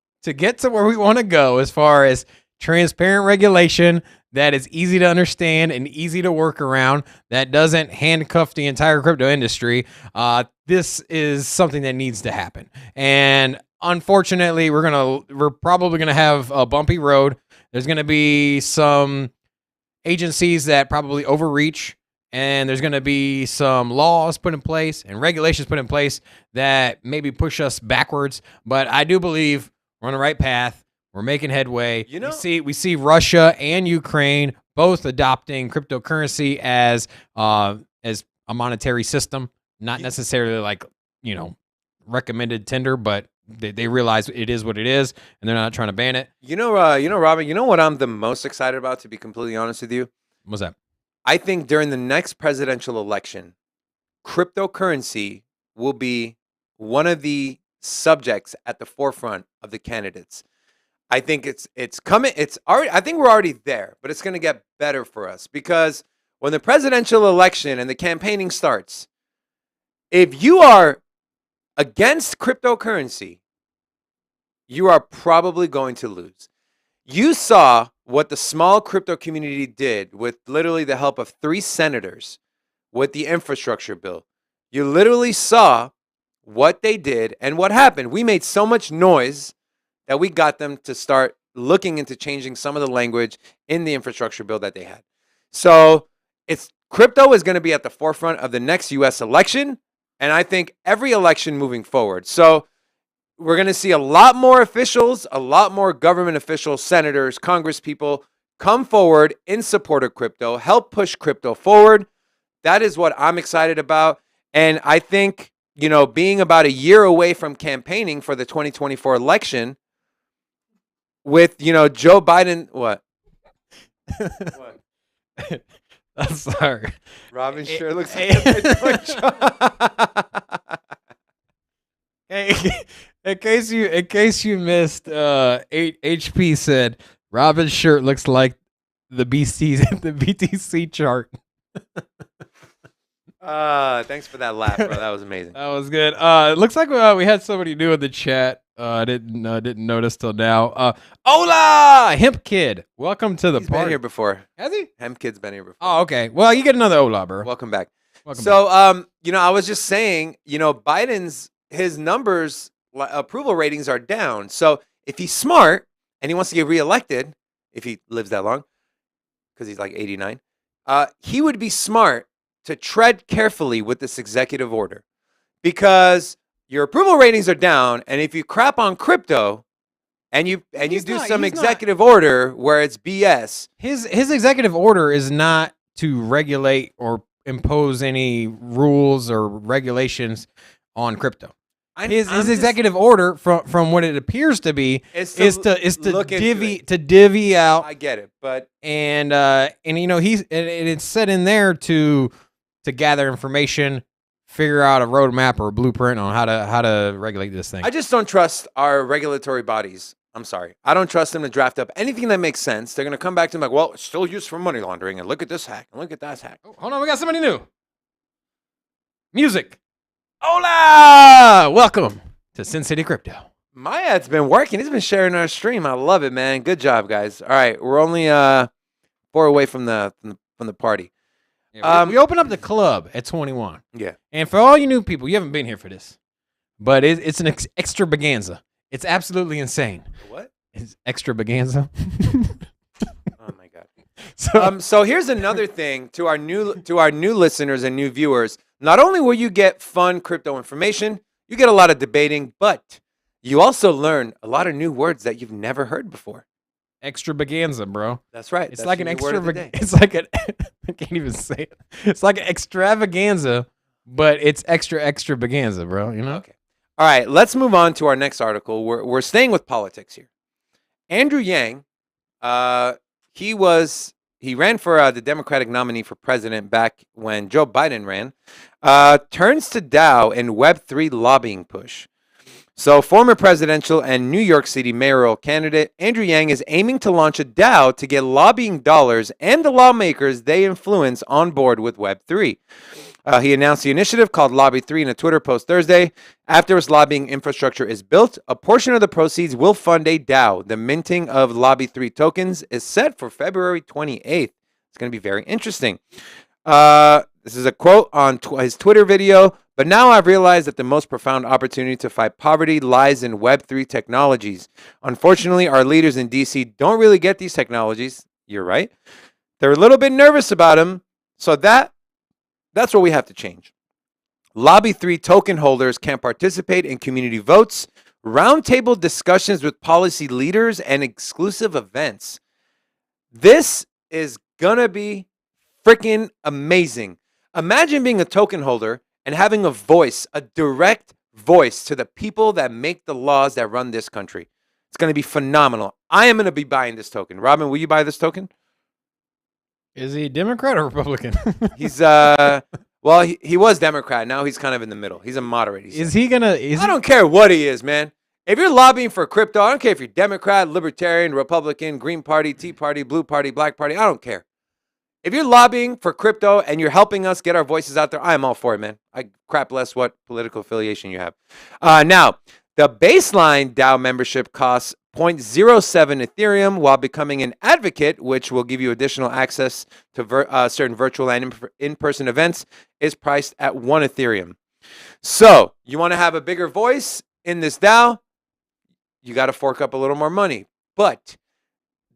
as far as transparent regulation that is easy to understand and easy to work around, that doesn't handcuff the entire crypto industry, this is something that needs to happen. And unfortunately, we're probably gonna have a bumpy road. There's gonna be some agencies that probably overreach, and there's gonna be some laws put in place and regulations put in place that maybe push us backwards. But I do believe we're on the right path. We're making headway. You know, we see Russia and Ukraine both adopting cryptocurrency as a monetary system, not necessarily like, recommended tender, but they realize it is what it is, and they're not trying to ban it. Robin, you know what I'm the most excited about, to be completely honest with you? What's that? I think during the next presidential election, cryptocurrency will be one of the subjects at the forefront of the candidates. I think it's coming. It's already. I think we're already there, but it's going to get better for us, because when the presidential election and the campaigning starts, if you are against cryptocurrency, you are probably going to lose. You saw what the small crypto community did with literally the help of 3 senators with the infrastructure bill. You literally saw what they did and what happened. We made so much noise that we got them to start looking into changing some of the language in the infrastructure bill that they had. So crypto is going to be at the forefront of the next U.S. election, and I think every election moving forward. So we're going to see a lot more officials, a lot more government officials, senators, congresspeople come forward in support of crypto, help push crypto forward. That is what I'm excited about. And I think, being about a year away from campaigning for the 2024 election, with, Joe Biden, what? What? I'm sorry. Robin sure looks like a Hey, in case you missed, HP said Robin's shirt looks like the BTC chart. Thanks for that laugh, bro. That was amazing. That was good. It looks like we had somebody new in the chat. I didn't notice till now. Hola, Hemp Kid. Welcome to the He's party. been here before. Has he? Hemp Kid's been here before. Oh, okay. Well, you get another hola, bro. Welcome back. Welcome so, back. I was just saying, Biden's his numbers, approval ratings are down. So if he's smart and he wants to get reelected, if he lives that long, because he's like 89, he would be smart to tread carefully with this executive order, because your approval ratings are down, and if you crap on crypto, and you He's do not- some he's not- executive order where it's BS. His executive order is not to regulate or impose any rules or regulations on crypto. His executive order, from what it appears to be, is to look into divvy out. I get it, but and it's set in there to gather information, figure out a roadmap or a blueprint on how to regulate this thing. I just don't trust our regulatory bodies. I'm sorry. I don't trust them to draft up anything that makes sense. They're going to come back to me like, well, it's still used for money laundering, and look at this hack, and look at that hack. Oh, hold on, we got somebody new. Music. Hola! Welcome to Sin City Crypto. My ad's been working. He's been sharing our stream. I love it, man. Good job, guys. All right, we're only 4 away from the party. Yeah, we open up the club at 21. Yeah. And for all you new people, you haven't been here for this, but it's an extravaganza. It's absolutely insane. What? It's extravaganza. Oh my god. So here's another thing to our new listeners and new viewers. Not only will you get fun crypto information, you get a lot of debating, but you also learn a lot of new words that you've never heard before. Extravaganza, bro. That's right. It's like an extravaganza. It's like an I can't even say it. It's like an extravaganza, but it's extravaganza, bro. You know? Okay. All right, let's move on to our next article. We're staying with politics here. Andrew Yang, he ran for the Democratic nominee for president back when Joe Biden ran, turns to Dow in Web3 lobbying push. So former presidential and New York City mayoral candidate Andrew Yang is aiming to launch a DAO to get lobbying dollars and the lawmakers they influence on board with Web3. He announced the initiative called Lobby 3 in a Twitter post Thursday. After its lobbying infrastructure is built, a portion of the proceeds will fund a DAO. The minting of Lobby 3 tokens is set for February 28th. It's going to be very interesting. This is a quote on his Twitter video. But now I've realized that the most profound opportunity to fight poverty lies in Web3 technologies. Unfortunately, our leaders in DC don't really get these technologies. You're right. They're a little bit nervous about them. So that's what we have to change. Lobby 3 token holders can participate in community votes, roundtable discussions with policy leaders, and exclusive events. This is going to be freaking amazing. Imagine being a token holder and having a voice, a direct voice to the people that make the laws that run this country. It's going to be phenomenal. I am going to be buying this token. Robin, will you buy this token? Is he Democrat or Republican? He's well, he was Democrat. Now he's kind of in the middle. He's a moderate. I don't care what he is, man. If you're lobbying for crypto, I don't care if you're Democrat, Libertarian, Republican, Green Party, Tea Party, Blue Party, Black Party. I don't care. If you're lobbying for crypto and you're helping us get our voices out there, I am all for it, man. I crap less what political affiliation you have. Now, the baseline DAO membership costs 0.07 Ethereum, while becoming an advocate, which will give you additional access to certain virtual and in-person events, is priced at 1 Ethereum. So you want to have a bigger voice in this DAO, you got to fork up a little more money. But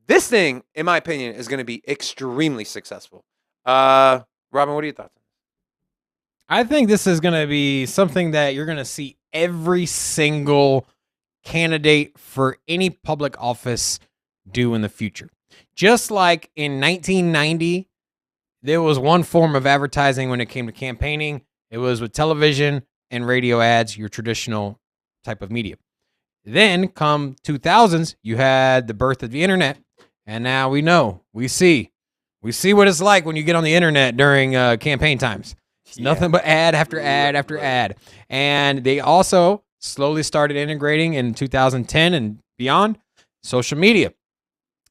this thing, in my opinion, is going to be extremely successful. Robin, what are your thoughts? I think this is going to be something that you're going to see every single candidate for any public office do in the future. Just like in 1990, there was one form of advertising when it came to campaigning. It was with television and radio ads, your traditional type of media. Then come 2000s, you had the birth of the internet. And now we see what it's like when you get on the internet during campaign times. It's nothing but ad after ad after ad. And they also slowly started integrating in 2010 and beyond social media.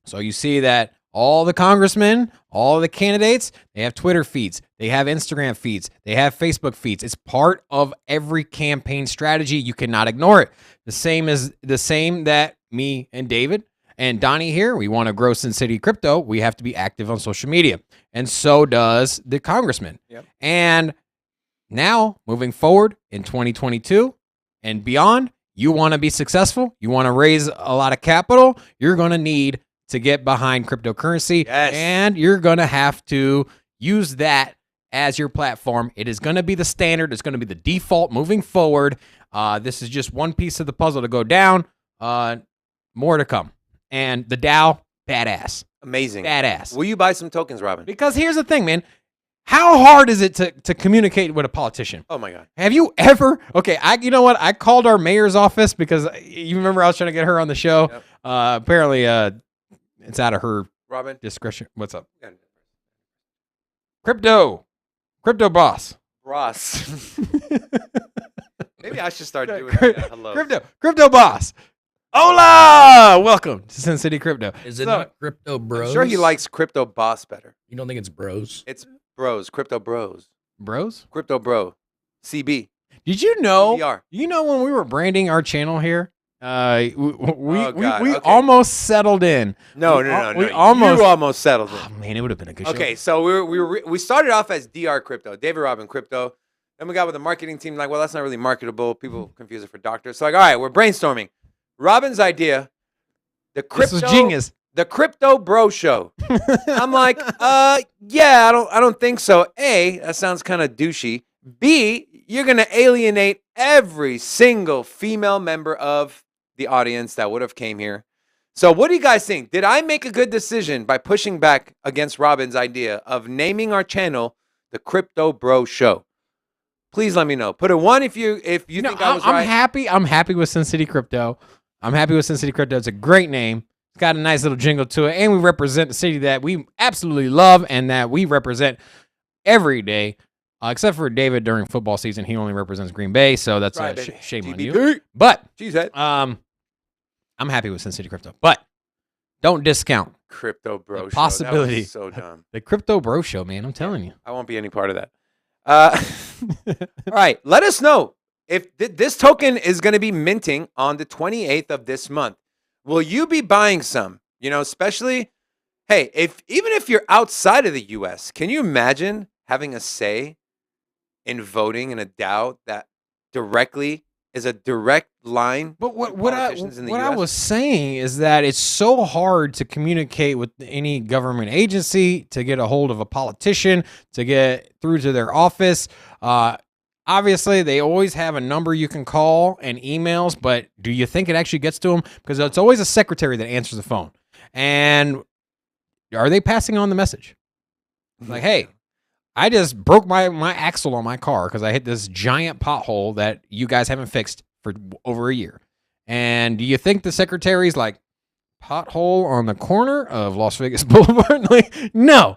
So you see that all the congressmen, all the candidates, they have Twitter feeds, they have Instagram feeds, they have Facebook feeds. It's part of every campaign strategy. You cannot ignore it. The same that me and David and Donnie here, we want to grow Sin City Crypto. We have to be active on social media. And so does the congressman. Yep. And now, moving forward in 2022 and beyond, you want to be successful, you want to raise a lot of capital, you're going to need to get behind cryptocurrency. Yes. And you're going to have to use that as your platform. It is going to be the standard. It's going to be the default moving forward. This is just one piece of the puzzle to go down. more to come. And the Dow, badass. Amazing. Badass. Will you buy some tokens, Robin? Because here's the thing, man. How hard is it to communicate with a politician? Oh my God. Have you ever? Okay, you know what? I called our mayor's office because you remember I was trying to get her on the show. Yep. Apparently, it's out of her Robin. discretion. What's up? Crypto boss. Ross. Maybe I should start doing that. Hello. Crypto boss. Hola! Welcome to Sin City Crypto. Is it not Crypto Bros? I'm sure he likes Crypto Boss better. You don't think it's Bros? It's Bros. Crypto Bros. Bros? Crypto Bro. CB. Did you know? CBR. You know when we were branding our channel here, we Okay. almost settled in. No. We You almost settled it. Oh man, it would have been a good show. Okay, so we started off as DR Crypto, David Robin Crypto. Then we got with the marketing team, like, well, that's not really marketable. People confuse it for doctors. So like, all right, we're brainstorming. Robin's idea, the crypto, This was genius. the Crypto Bro Show. I'm like, yeah, I don't think so. A, that sounds kind of douchey. B, you're gonna alienate every single female member of the audience that would have came here. So what do you guys think? Did I make a good decision by pushing back against Robin's idea of naming our channel the Crypto Bro Show? Please let me know. Put a 1 if you think I was right. I'm happy with Sin City Crypto. I'm happy with Sin City Crypto. It's a great name. It's got a nice little jingle to it, and we represent the city that we absolutely love and that we represent every day. Except for David during football season, he only represents Green Bay, so that's Right, a shame on TBD. you. But Cheesehead. I'm happy with Sin City Crypto, but don't discount Crypto Bro the Show. possibility. That was so dumb. the Crypto Bro Show, man. I'm telling you. I won't be any part of that. All right, let us know if this token is going to be minting on the 28th of this month. Will you be buying some? You know, especially, hey, even if you're outside of the U.S., can you imagine having a say in voting in a DAO that directly is a direct line? But what I US? was saying is that it's so hard to communicate with any government agency, to get a hold of a politician, to get through to their office. Obviously, they always have a number you can call and emails, but do you think it actually gets to them? Because it's always a secretary that answers the phone. And are they passing on the message? Like, hey, I just broke my axle on my car because I hit this giant pothole that you guys haven't fixed for over a year. And do you think the secretary's like, pothole on the corner of Las Vegas Boulevard? Like, no.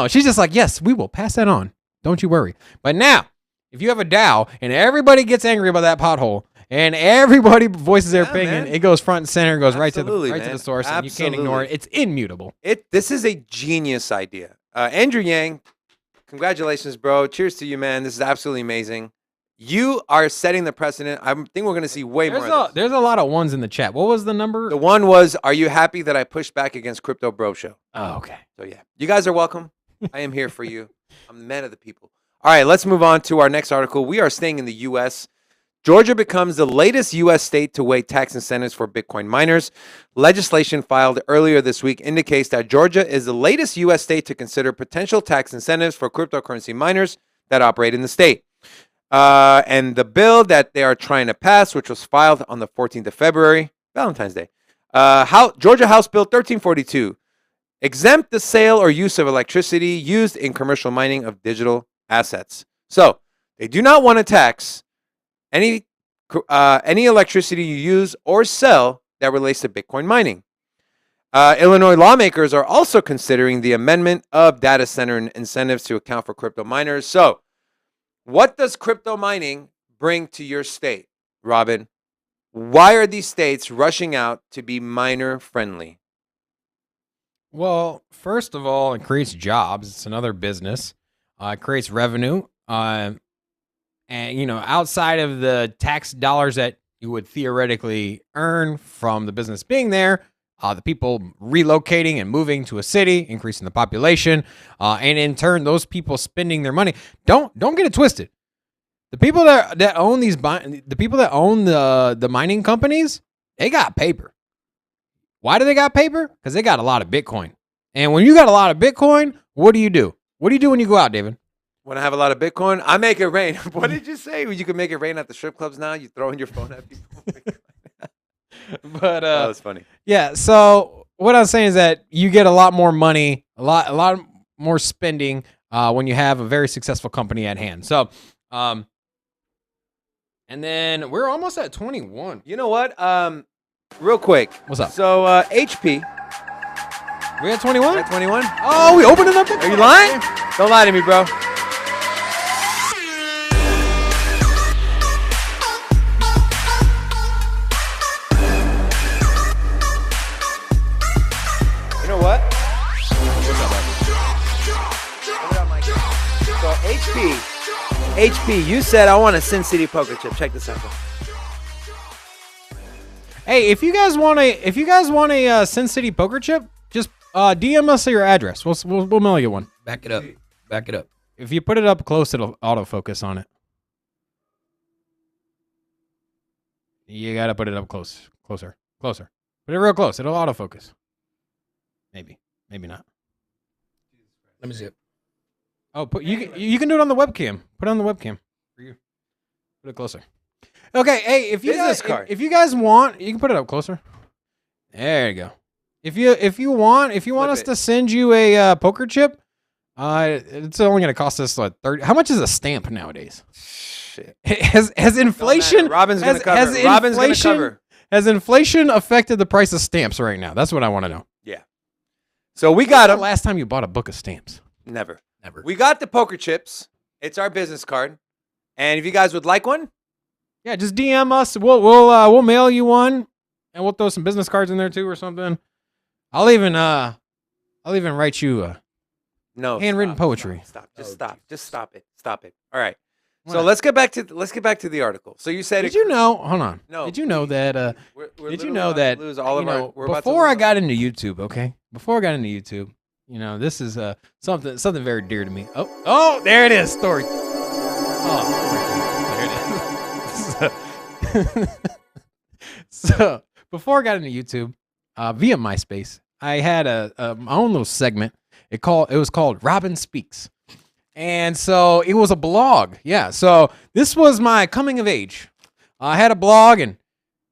She's just like, yes, we will pass that on. Don't you worry. But now, if you have a DAO and everybody gets angry about that pothole and everybody voices their opinion, it goes front and center, goes right to the source, and you can't ignore it. It's immutable. This is a genius idea. Andrew Yang, congratulations, bro. Cheers to you, man. This is absolutely amazing. You are setting the precedent. I think we're going to see way more of this. There's a lot of ones in the chat. What was the number? The one was, are you happy that I pushed back against Crypto Bro Show? Oh, okay. So, yeah. You guys are welcome. I am here for you. I'm the man of the people. All right, let's move on to our next article. We are staying in the U.S. Georgia becomes the latest U.S. state to waive tax incentives for Bitcoin miners. Legislation filed earlier this week indicates that Georgia is the latest U.S. state to consider potential tax incentives for cryptocurrency miners that operate in the state. And the bill that they are trying to pass, which was filed on the 14th of February, Valentine's Day, Georgia House Bill 1342, exempt the sale or use of electricity used in commercial mining of digital assets. So they do not want to tax any electricity you use or sell that relates to Bitcoin mining. Illinois lawmakers are also considering the amendment of data center incentives to account for crypto miners. So what does crypto mining bring to your state, Robin? Why are these states rushing out to be miner friendly? Well, first of all, it creates jobs. It's another business. It creates revenue. And, outside of the tax dollars that you would theoretically earn from the business being there, the people relocating and moving to a city, increasing the population, and in turn, those people spending their money. Don't get it twisted. The people that own the mining companies, they got paper. Why do they got paper? Because they got a lot of Bitcoin. And when you got a lot of Bitcoin, what do you do? What do you do when you go out, David? When I have a lot of Bitcoin, I make it rain. What did you say? You can make it rain at the strip clubs now? You throw in your phone at people? But that was funny. yeah. So what I'm saying is that you get a lot more money, a lot more spending when you have a very successful company at hand. So, and then we're almost at 21. You know what? Real quick. What's up? So HP. We at 21? At 21? Oh, we opening up. Are you lying? Don't lie to me, bro. You know what? So HP, you said I want a Sin City poker chip. Check this out. Hey, if you guys want a Sin City poker chip, just DM us your address. We'll mail you one. Back it up. Back it up. If you put it up close, it'll autofocus on it. You gotta put it up closer. Put it real close. It'll autofocus. Maybe not. Let me see it. Oh, you can do it on the webcam. Put it on the webcam for you. Put it closer. Okay, hey, if you guys want, you can put it up closer. There you go. If you want us to send you a poker chip, it's only gonna cost us like 30. How much is a stamp nowadays? Shit. Has inflation? Robin's gonna cover. Has inflation affected the price of stamps right now? That's what I want to know. Yeah. So we got them. The last time you bought a book of stamps? Never. We got the poker chips. It's our business card, and if you guys would like one, yeah, just DM us. We'll mail you one, and we'll throw some business cards in there too or something. I'll even write you handwritten poetry. Stop. Just stop it. All right. So let's get back to the article. So you said Did you know? Hold on. No. Did you know that did you know that before I got into YouTube, okay? Before I got into YouTube, this is something very dear to me. Oh, there it is. Story. Oh, there it is. So before I got into YouTube, via MySpace, I had my own little segment. It was called Robin Speaks. And so it was a blog. Yeah. So this was my coming of age. I had a blog, and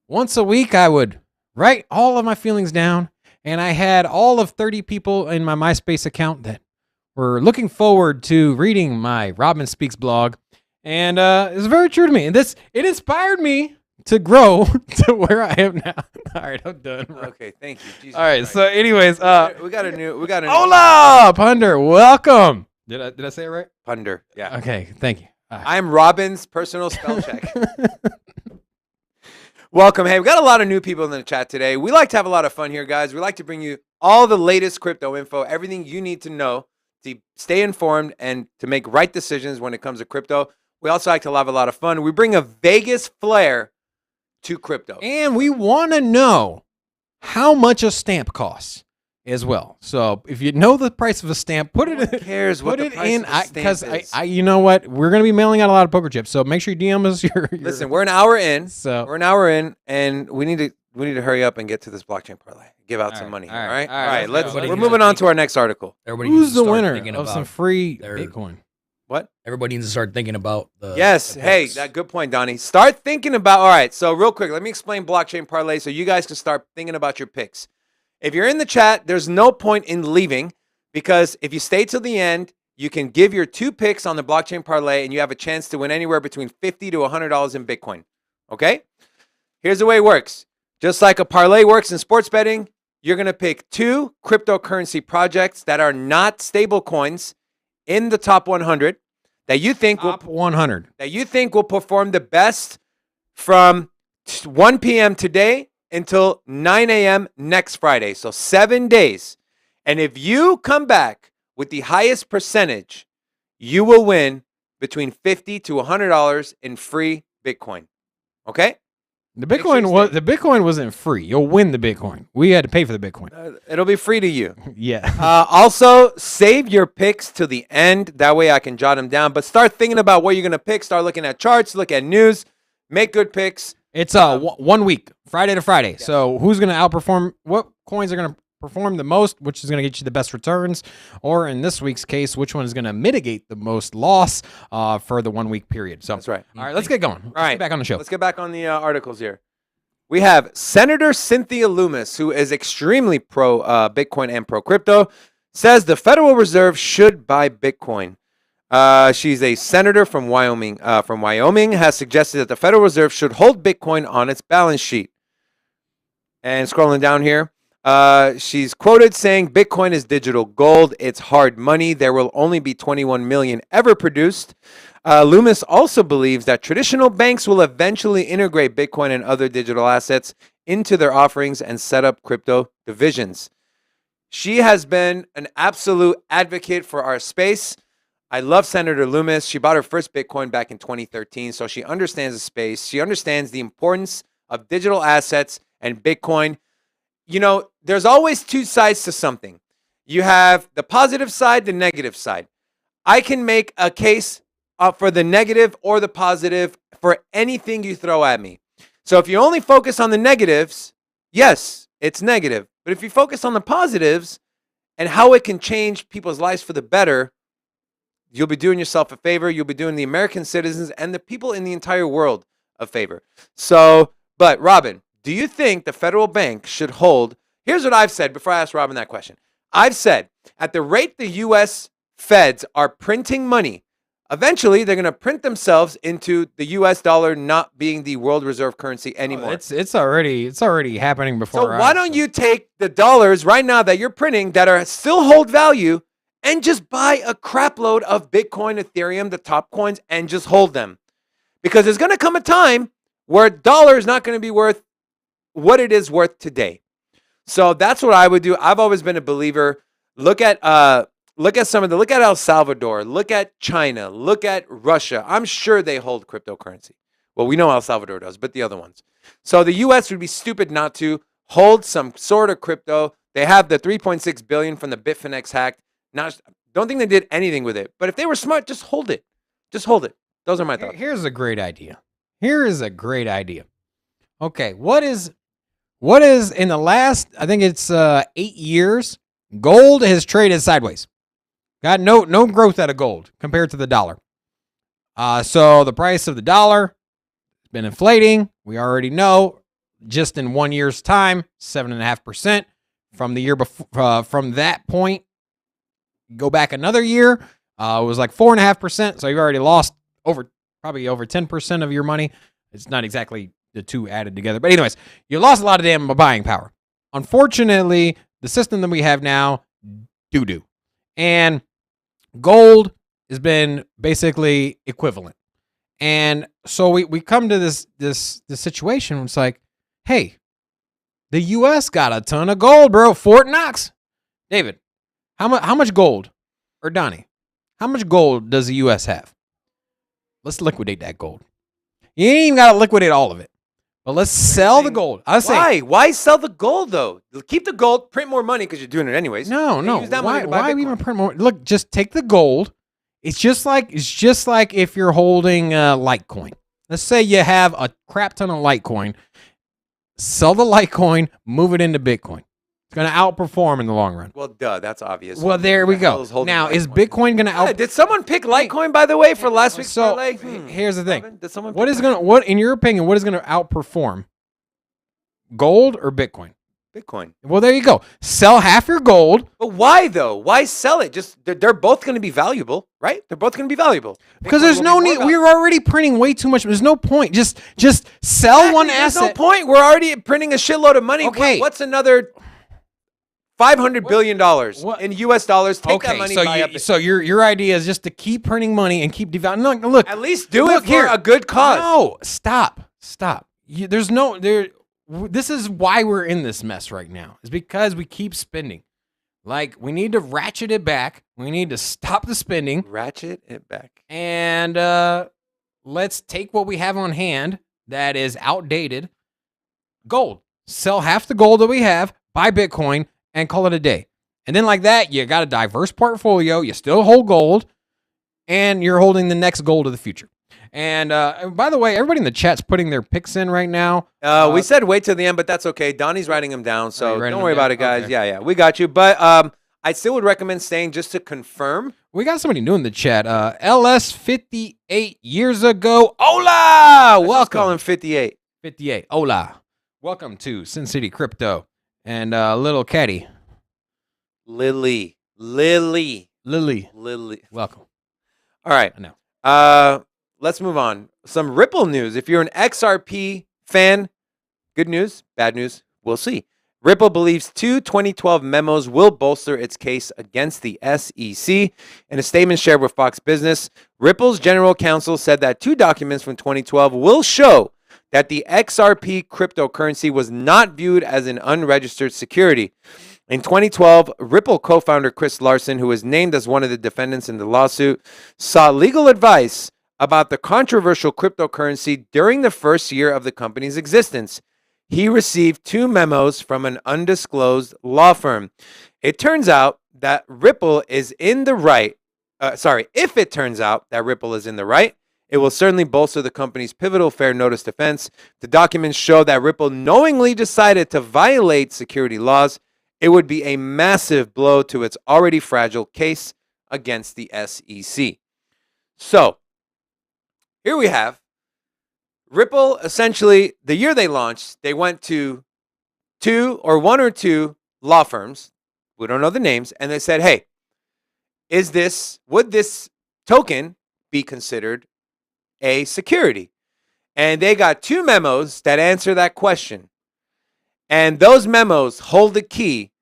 once a week I would write all of my feelings down. And I had all of 30 people in my MySpace account that were looking forward to reading my Robin Speaks blog. And it was very true to me. And it inspired me to grow to where I am now. All right, I'm done. Bro. Okay, thank you. Jesus all right. Christ. So anyways, we got a new hola, Punder. Welcome. Did I say it right? Punder. Yeah. Okay. Thank you. I'm Robin's personal spell check. Welcome. Hey, we got a lot of new people in the chat today. We like to have a lot of fun here, guys. We like to bring you all the latest crypto info, everything you need to know to stay informed and to make right decisions when it comes to crypto. We also like to have a lot of fun. We bring a Vegas flair to crypto. And we want to know how much a stamp costs as well. So if you know the price of a stamp, put it in. Cares what the price of a stamp is. I you know what? We're going to be mailing out a lot of poker chips. So make sure you DM us your Listen, we're an hour in. So we're an hour in, and we need to hurry up and get to this blockchain parlay. Give out some money. All right. We're moving on to our next article. Who's the winner of some free Bitcoin? What? Everybody needs to start thinking about the Yes. Hey, that good point, Donnie. Start thinking about. All right. So real quick, let me explain blockchain parlay so you guys can start thinking about your picks. If you're in the chat, there's no point in leaving because if you stay till the end, you can give your 2 picks on the blockchain parlay and you have a chance to win anywhere between $50 to $100 in Bitcoin. Okay? Here's the way it works. Just like a parlay works in sports betting, you're going to pick 2 cryptocurrency projects that are not stable coins in the top 100 that you think will perform the best from 1 p.m. today until 9 a.m. next Friday. So 7 days. And if you come back with the highest percentage, you will win between $50 to $100 in free Bitcoin. Okay? The Bitcoin wasn't free. You'll win the Bitcoin. We had to pay for the Bitcoin. It'll be free to you. Yeah. Also, save your picks to the end. That way I can jot them down. But start thinking about what you're going to pick. Start looking at charts. Look at news. Make good picks. It's 1 week, Friday to Friday. Yes. So who's going to outperform? What coins are going to perform the most? Which is going to get you the best returns? Or in this week's case, which one is going to mitigate the most loss for the 1 week period? So that's right. All right, let's get going. Let's get back on the show. Let's get back on the articles here. We have Senator Cynthia Loomis, who is extremely pro Bitcoin and pro crypto, says the Federal Reserve should buy Bitcoin. She's a senator from Wyoming. Has suggested that the Federal Reserve should hold Bitcoin on its balance sheet. And scrolling down here, she's quoted saying, "Bitcoin is digital gold. It's hard money. There will only be 21 million ever produced." Loomis also believes that traditional banks will eventually integrate Bitcoin and other digital assets into their offerings and set up crypto divisions. She has been an absolute advocate for our space. I love Senator Loomis. She bought her first Bitcoin back in 2013, so she understands the space. She understands the importance of digital assets and Bitcoin. You know, there's always two sides to something. You have the positive side, the negative side. I can make a case for the negative or the positive for anything you throw at me. So if you only focus on the negatives, yes, it's negative. But if you focus on the positives and how it can change people's lives for the better, you'll be doing yourself a favor. You'll be doing the American citizens and the people in the entire world a favor. So, but Robin, do you think the federal bank should hold? Here's what I've said before I ask Robin that question. I've said at the rate the U.S. feds are printing money, eventually they're going to print themselves into the U.S. dollar not being the world reserve currency anymore. It's already happening before. So why don't you take the dollars right now that you're printing that are still hold value and just buy a crap load of Bitcoin, Ethereum, the top coins, and just hold them? Because there's going to come a time where a dollar is not going to be worth what it is worth today. So that's what I would do. I've always been a believer. Look at look at El Salvador, look at China, look at Russia. I'm sure they hold cryptocurrency. Well, we know El Salvador does, but the other ones. So the US would be stupid not to hold some sort of crypto. They have the 3.6 billion from the Bitfinex hack. Don't think they did anything with it. But if they were smart, just hold it. Just hold it. Those are my thoughts. Here's a great idea. Okay, what is in the last, I think it's 8 years, gold has traded sideways. Got no growth out of gold compared to the dollar. So the price of the dollar has been inflating. We already know, just in 1 year's time, 7.5% from the year before. From that point, go back another year, it was like 4.5%. So you've already lost probably over 10% of your money. It's not exactly the two added together, but anyways, you lost a lot of damn buying power. Unfortunately, the system that we have now, doo-doo. And gold has been basically equivalent. And so we come to this situation where it's like, hey, the U.S. got a ton of gold, bro. Fort Knox. David, how much gold? Or Donnie, how much gold does the U.S. have? Let's liquidate that gold. You ain't even got to liquidate all of it. But let's sell the gold. Why sell the gold, though? Keep the gold, print more money because you're doing it anyways. No. Use that money to buy Why Bitcoin. even print more? Look, just take the gold. It's just like if you're holding Litecoin. Let's say you have a crap ton of Litecoin. Sell the Litecoin, move it into Bitcoin. It's going to outperform in the long run. Well, duh, that's obvious. Well, there we go. Now, is Bitcoin going to outperform? Did someone pick Litecoin, by the way, for last week's parlay? Here's the thing. Robin, did someone what in your opinion, what is going to outperform? Gold or Bitcoin? Bitcoin. Well, there you go. Sell half your gold. But why, though? Why sell it? Just they're both going to be valuable, right? They're both going to be valuable. Because there's no need. We're already printing way too much. There's no point. Just sell one asset. There's no point. We're already printing a shitload of money. Okay. What's another $500 billion in U.S. dollars? Take that money. So your idea is just to keep printing money and keep devaluing. Look. At least do it for a good cause. No, stop. This is why we're in this mess right now. Is because we keep spending. Like, we need to ratchet it back. We need to stop the spending. Ratchet it back. And let's take what we have on hand that is outdated. Gold. Sell half the gold that we have, buy Bitcoin, and call it a day. And then like that, you got a diverse portfolio. You still hold gold, and you're holding the next gold of the future. And by the way, everybody in the chat's putting their picks in right now. We said wait till the end, but that's okay. Donnie's writing them down, so don't worry about it, guys. Okay. Yeah, we got you. But I still would recommend staying just to confirm. We got somebody new in the chat. LS 58 years ago. Hola! Welcome. Call him 58. 58. Hola. Welcome to Sin City Crypto and little Caddy. Lily. Welcome. All right. I know. Let's move on. Some Ripple news. If you're an XRP fan, good news, bad news, we'll see. Ripple believes two 2012 memos will bolster its case against the SEC. In a statement shared with Fox Business, Ripple's general counsel said that two documents from 2012 will show that the XRP cryptocurrency was not viewed as an unregistered security. In 2012, Ripple co-founder Chris Larsen, who was named as one of the defendants in the lawsuit, sought legal advice about the controversial cryptocurrency during the first year of the company's existence. He received two memos from an undisclosed law firm. It turns out that Ripple is in the right. If it turns out that Ripple is in the right, it will certainly bolster the company's pivotal fair notice defense. The documents show that Ripple knowingly decided to violate security laws. It would be a massive blow to its already fragile case against the SEC. So, here we have Ripple. Would the year they launched, they went to one or two law firms, we don't know the names, and they said, hey, would this token be considered a security? And they got two memos that answer that question. And those memos hold the key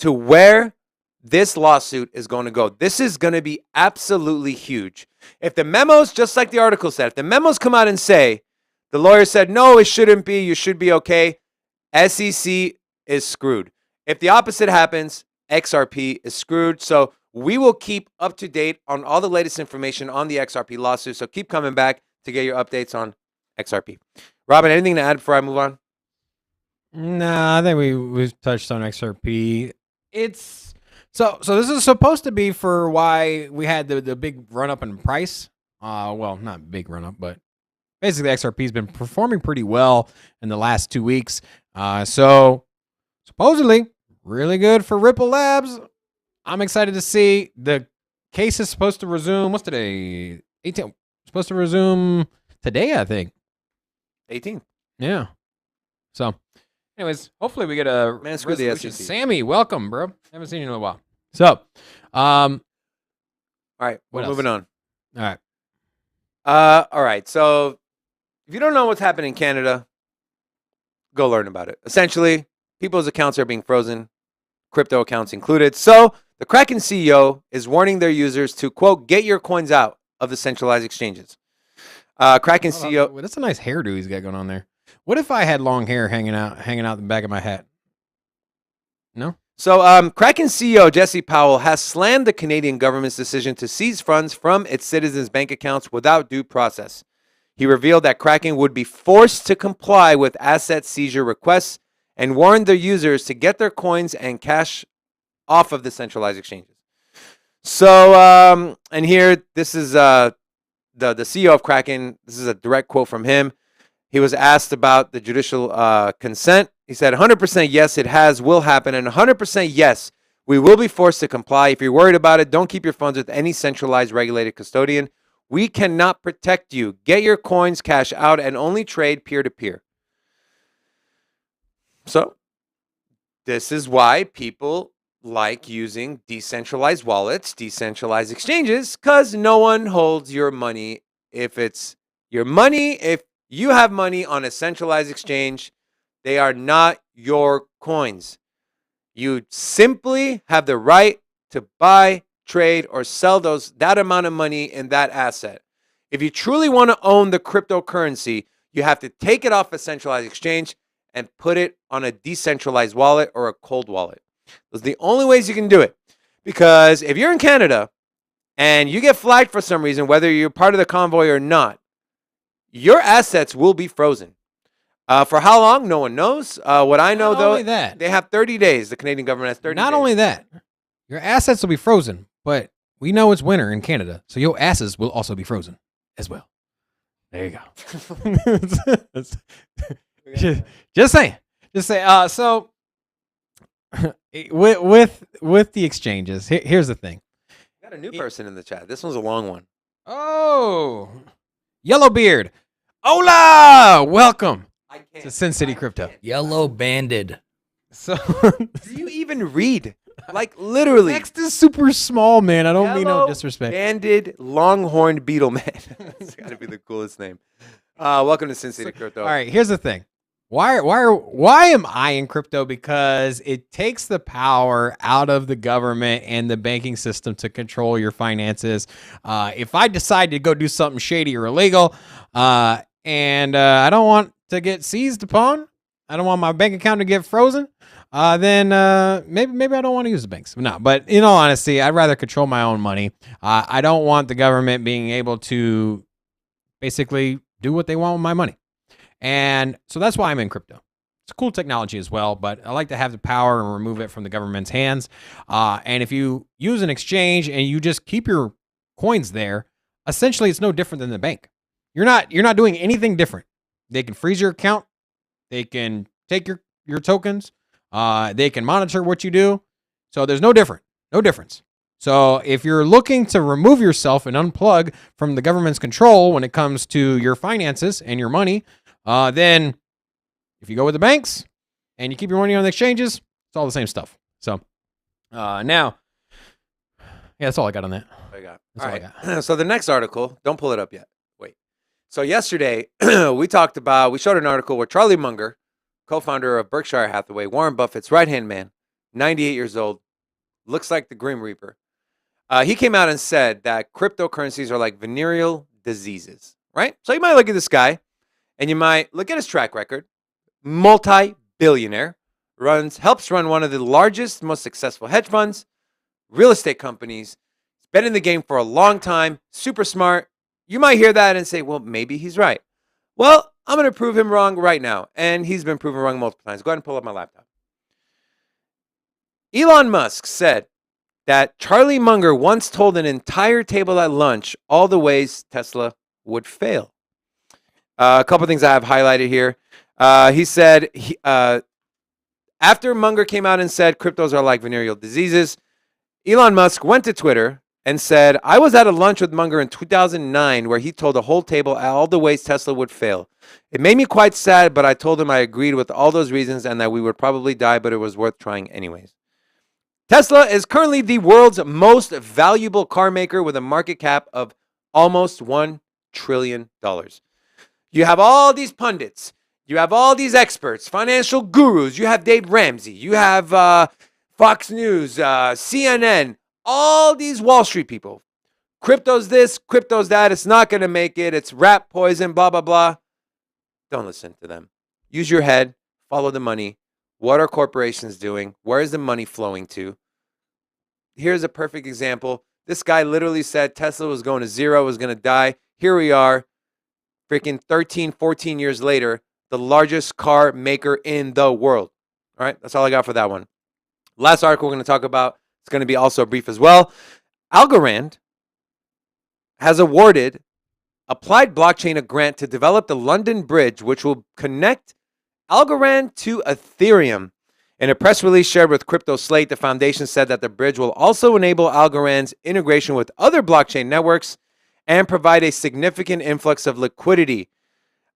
to where this lawsuit is going to go. This is going to be absolutely huge. If the memos, just like the article said, if the memos come out and say, the lawyer said, no, it shouldn't be, you should be okay, SEC is screwed. If the opposite happens, XRP is screwed. So we will keep up to date on all the latest information on the XRP lawsuit. So keep coming back to get your updates on XRP. Robin, anything to add before I move on? Nah, I think we've touched on XRP. It's so this is supposed to be for why we had the big run up in price. Well, not big run up, but basically XRP's been performing pretty well in the last 2 weeks. So supposedly really good for Ripple Labs. I'm excited to see. The case is supposed to resume. What's today? 18th. Supposed to resume today, I think. 18th. Yeah. So, anyways, hopefully we get a Man, screw the SEC. Sammy, welcome, bro. Haven't seen you in a while. So, all right, we're moving on. All right. All right. So, if you don't know what's happening in Canada, go learn about it. Essentially, people's accounts are being frozen, crypto accounts included. So, the Kraken CEO is warning their users to, quote, get your coins out of the centralized exchanges. Kraken CEO. That's a nice hairdo he's got going on there. What if I had long hair hanging out the back of my hat? No? So, Kraken CEO Jesse Powell has slammed the Canadian government's decision to seize funds from its citizens' bank accounts without due process. He revealed that Kraken would be forced to comply with asset seizure requests and warned their users to get their coins and cash off of the centralized exchanges. So, and here, this is the CEO of Kraken. This is a direct quote from him. He was asked about the judicial consent. He said, 100% yes, it will happen, and 100% yes, we will be forced to comply. If you're worried about it, don't keep your funds with any centralized regulated custodian. We cannot protect you. Get your coins, cash out, and only trade peer-to-peer. So, this is why people like using decentralized wallets, decentralized exchanges, because no one holds your money. If you have money on a centralized exchange, they are not your coins. You simply have the right to buy, trade, or sell that amount of money in that asset. If you truly want to own the cryptocurrency, you have to take it off a centralized exchange and put it on a decentralized wallet or a cold wallet. Those are the only ways you can do it. Because if you're in Canada and you get flagged for some reason, whether you're part of the convoy or not, your assets will be frozen. For how long? No one knows. What I know, though, they have 30 days. The Canadian government has 30 days. Not only that, your assets will be frozen, but we know it's winter in Canada, so your asses will also be frozen as well. There you go. Just saying. So with the exchanges, here's the thing. We got a new person in the chat. This one's a long one. Oh, Yellowbeard. Hola, welcome. I can't. It's a Sin City Crypto. Yellow banded. So Do you even read? Like literally. text is super small, man. I don't mean no Yellow disrespect. Banded longhorned beetle man. That's got to be the coolest name. Welcome to Sin City Crypto. All right, here's the thing. Why am I in crypto? Because it takes the power out of the government and the banking system to control your finances. If I decide to go do something shady or illegal, and I don't want to get seized upon, I don't want my bank account to get frozen, then maybe I don't want to use the banks. No, but in all honesty, I'd rather control my own money. I don't want the government being able to basically do what they want with my money. And so that's why I'm in crypto. It's cool technology as well, but I like to have the power and remove it from the government's hands. And if you use an exchange and you just keep your coins there, essentially it's no different than the bank. You're not doing anything different. They can freeze your account. They can take your tokens. They can monitor what you do. So there's no difference. So if you're looking to remove yourself and unplug from the government's control when it comes to your finances and your money, then if you go with the banks and you keep your money on the exchanges, it's all the same stuff. So now, yeah, that's all I got on that. I got. That's All all right. I got. So the next article, don't pull it up yet. Wait. So yesterday we showed an article where Charlie Munger, co-founder of Berkshire Hathaway, Warren Buffett's right-hand man, 98 years old, looks like the Grim Reaper. He came out and said that cryptocurrencies are like venereal diseases, right? So you might look at this guy and you might look at his track record, multi-billionaire, helps run one of the largest, most successful hedge funds, real estate companies, been in the game for a long time, super smart. You might hear that and say, well, maybe he's right. Well, I'm going to prove him wrong right now. And he's been proven wrong multiple times. Go ahead and pull up my laptop. Elon Musk said that Charlie Munger once told an entire table at lunch all the ways Tesla would fail. A couple things I have highlighted here. He said, after Munger came out and said cryptos are like venereal diseases, Elon Musk went to Twitter and said, I was at a lunch with Munger in 2009 where he told the whole table all the ways Tesla would fail. It made me quite sad, but I told him I agreed with all those reasons and that we would probably die, but it was worth trying anyways. Tesla is currently the world's most valuable car maker with a market cap of almost $1 trillion. You have all these pundits. You have all these experts, financial gurus. You have Dave Ramsey. You have Fox News, CNN, all these Wall Street people. Crypto's this, crypto's that. It's not going to make it. It's rat poison, blah, blah, blah. Don't listen to them. Use your head. Follow the money. What are corporations doing? Where is the money flowing to? Here's a perfect example. This guy literally said Tesla was going to zero, was going to die. Here we are, freaking 13, 14 years later, the largest car maker in the world. All right, that's all I got for that one. Last article we're going to talk about, it's going to be also brief as well. Algorand has awarded Applied Blockchain a grant to develop the London Bridge, which will connect Algorand to Ethereum. In a press release shared with Crypto Slate, the foundation said that the bridge will also enable Algorand's integration with other blockchain networks and provide a significant influx of liquidity.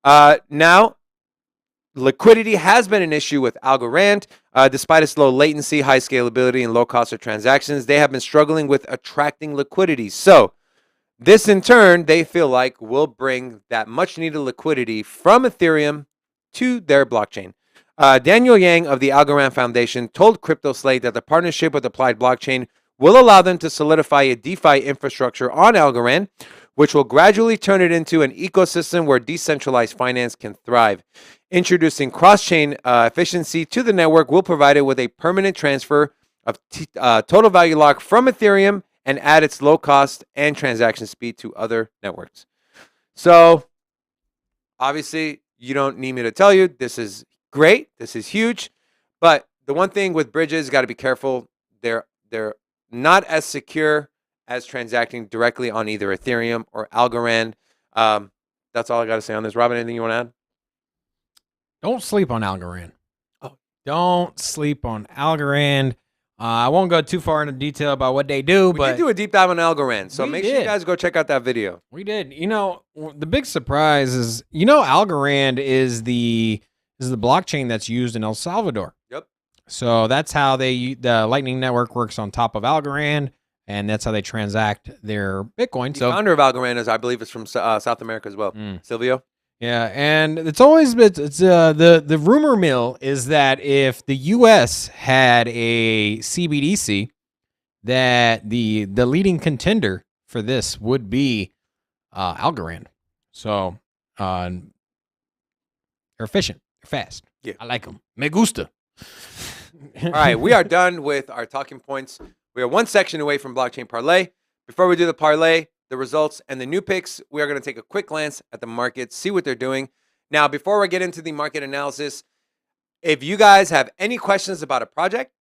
Now, liquidity has been an issue with Algorand. Despite its low latency, high scalability, and low cost of transactions, they have been struggling with attracting liquidity. So, this in turn, they feel like will bring that much needed liquidity from Ethereum to their blockchain. Daniel Yang of the Algorand Foundation told Crypto Slate that the partnership with Applied Blockchain will allow them to solidify a DeFi infrastructure on Algorand, which will gradually turn it into an ecosystem where decentralized finance can thrive. Introducing cross-chain efficiency to the network will provide it with a permanent transfer of total value lock from Ethereum and add its low cost and transaction speed to other networks. So, obviously, you don't need me to tell you, this is great, this is huge, but the one thing with bridges, you got to be careful. They're not as secure as transacting directly on either Ethereum or Algorand. That's all I got to say on this. Robin, anything you want to add? Don't sleep on Algorand. Oh. Don't sleep on Algorand. I won't go too far into detail about what they do, We but did do a deep dive on Algorand, so We make sure you did. guys go check out that video. we did. The big surprise is, Algorand is the blockchain that's used in El Salvador. Yep. So that's how the Lightning Network works on top of Algorand, and that's how they transact their Bitcoin. The So founder of Algorand is, I believe, is from South America as well. Silvio. yeah, and it's always the rumor mill is that if the U.S. had a CBDC, that the leading contender for this would be Algorand. So they're efficient, they're fast. Yeah. I like them. Me gusta. All right, we are done with our talking points. We are one section away from blockchain parlay. Before we do the parlay, the results, and the new picks, we are going to take a quick glance at the markets, see what they're doing. Now, before we get into the market analysis, if you guys have any questions about a project,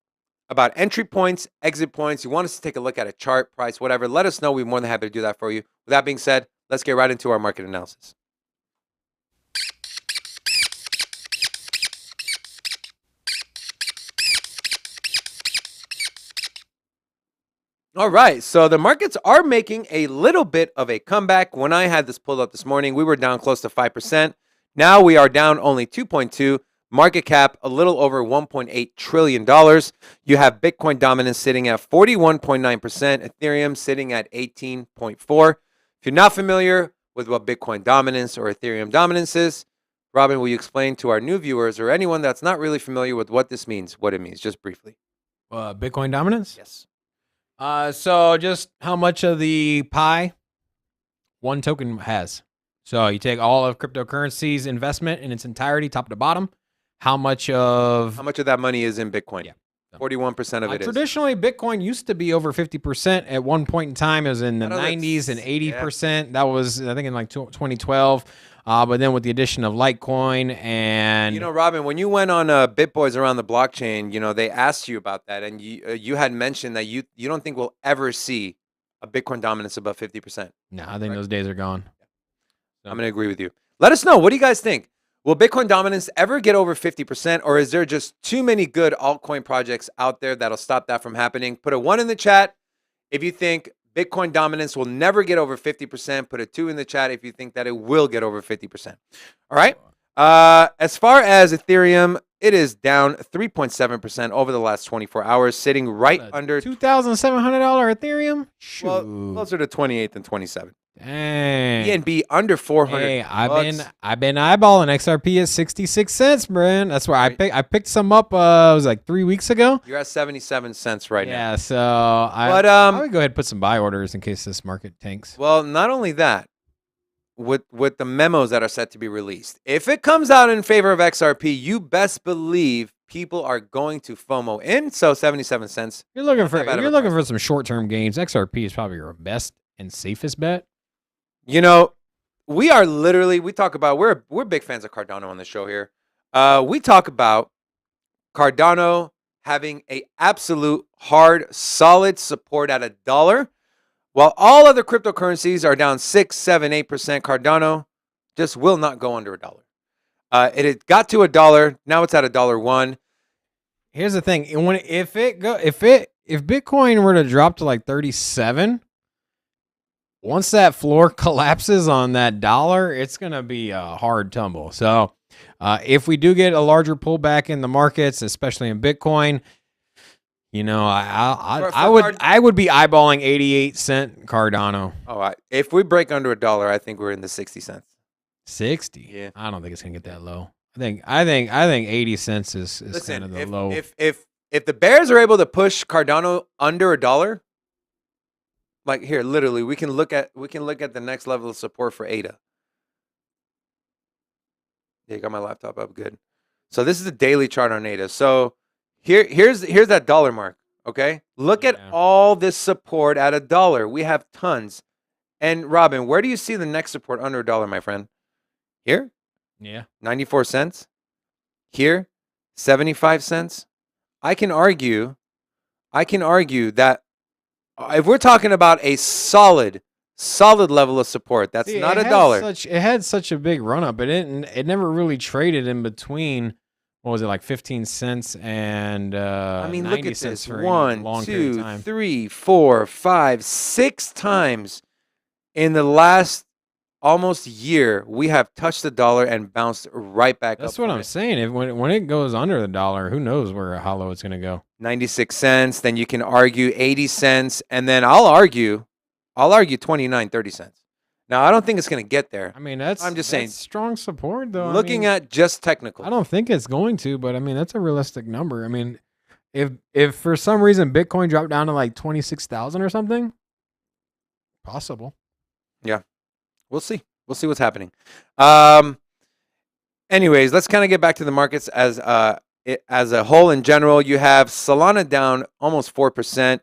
about entry points, exit points, you want us to take a look at a chart, price, whatever, let us know. We're more than happy to do that for you. With that being said, let's get right into our market analysis. All right, so the markets are making a little bit of a comeback. When I had this pulled up this morning, we were down close to 5%. Now we are down only 2.2. Market cap a little over $1.8 trillion. You have Bitcoin dominance sitting at 41.9%, Ethereum sitting at 18.4%. If you're not familiar with what Bitcoin dominance or Ethereum dominance is, Robin, will you explain to our new viewers or anyone that's not really familiar with what this means, what it means, just briefly? Bitcoin dominance? Yes. So just how much of the pie one token has. So you take all of cryptocurrency's investment in its entirety, top to bottom. How much of that money is in Bitcoin? Yeah. 41% of it is. Traditionally, Bitcoin used to be over 50% at one point in time. It was in the 90s and 80%. That was, I think, in like 2012. But then with the addition of Litecoin and... Robin, when you went on BitBoys Around the Blockchain, they asked you about that. And you had mentioned that you don't think we'll ever see a Bitcoin dominance above 50%. No, I think those days are gone. I'm going to agree with you. Let us know. What do you guys think? Will Bitcoin dominance ever get over 50%, or is there just too many good altcoin projects out there that'll stop that from happening? Put a 1 in the chat if you think Bitcoin dominance will never get over 50%. Put a 2 in the chat if you think that it will get over 50%. All right. As far as Ethereum, it is down 3.7% over the last 24 hours, sitting right under $2,700 Ethereum. Shoot. Well, closer to 28 than 27. Dang. BNB under 400. Hey, I've been eyeballing XRP at 66 cents, man. That's where I picked some up. It was like 3 weeks ago. You're at 77 cents right now. Yeah, so I would go ahead and put some buy orders in case this market tanks. Well, not only that, with the memos that are set to be released, if it comes out in favor of XRP, you best believe people are going to FOMO in. So 77 cents. You're looking for some short-term gains. XRP is probably your best and safest bet. We talk about, we're big fans of Cardano on the show here. We talk about Cardano having a absolute hard, solid support at $1. While all other cryptocurrencies are down 6, 7, 8%, Cardano just will not go under $1. It had got to $1. Now it's at $1.01. Here's the thing: if Bitcoin were to drop to like 37. Once that floor collapses on that dollar, it's going to be a hard tumble. So if we do get a larger pullback in the markets, especially in Bitcoin, I would be eyeballing 88-cent Cardano. Oh, if we break under $1, I think we're in the 60 cents. 60? Yeah. I don't think it's going to get that low. I think 80 cents is kind of the low. If the bears are able to push Cardano under $1, like here, literally, we can look at the next level of support for ADA. Yeah, got my laptop up good. So this is a daily chart on ADA. So here's that dollar mark. Okay, look at all this support at $1. We have tons. And Robin, where do you see the next support under $1, my friend? Here? Yeah. 94 cents. Here, 75 cents. I can argue that if we're talking about a solid level of support, that's not $1. It had such a big run up. It never really traded in between what was it, like 15 cents and I mean, 90 look at cents this. for a 1, long period of 2, time. 3, 4, 5, 6 times in the last almost year, we have touched the dollar and bounced right back up. That's what I'm saying. When it goes under the dollar, who knows how low it's going to go? 96 cents. Then you can argue 80 cents. And then I'll argue 29, 30 cents. Now, I don't think it's going to get there. I mean, I'm just saying, strong support, though. Looking at just technical. I don't think it's going to, but I mean, that's a realistic number. I mean, if for some reason Bitcoin dropped down to like 26,000 or something, possible. Yeah. We'll see. We'll see what's happening. Anyways, let's kind of get back to the markets as a whole in general. You have Solana down almost 4%.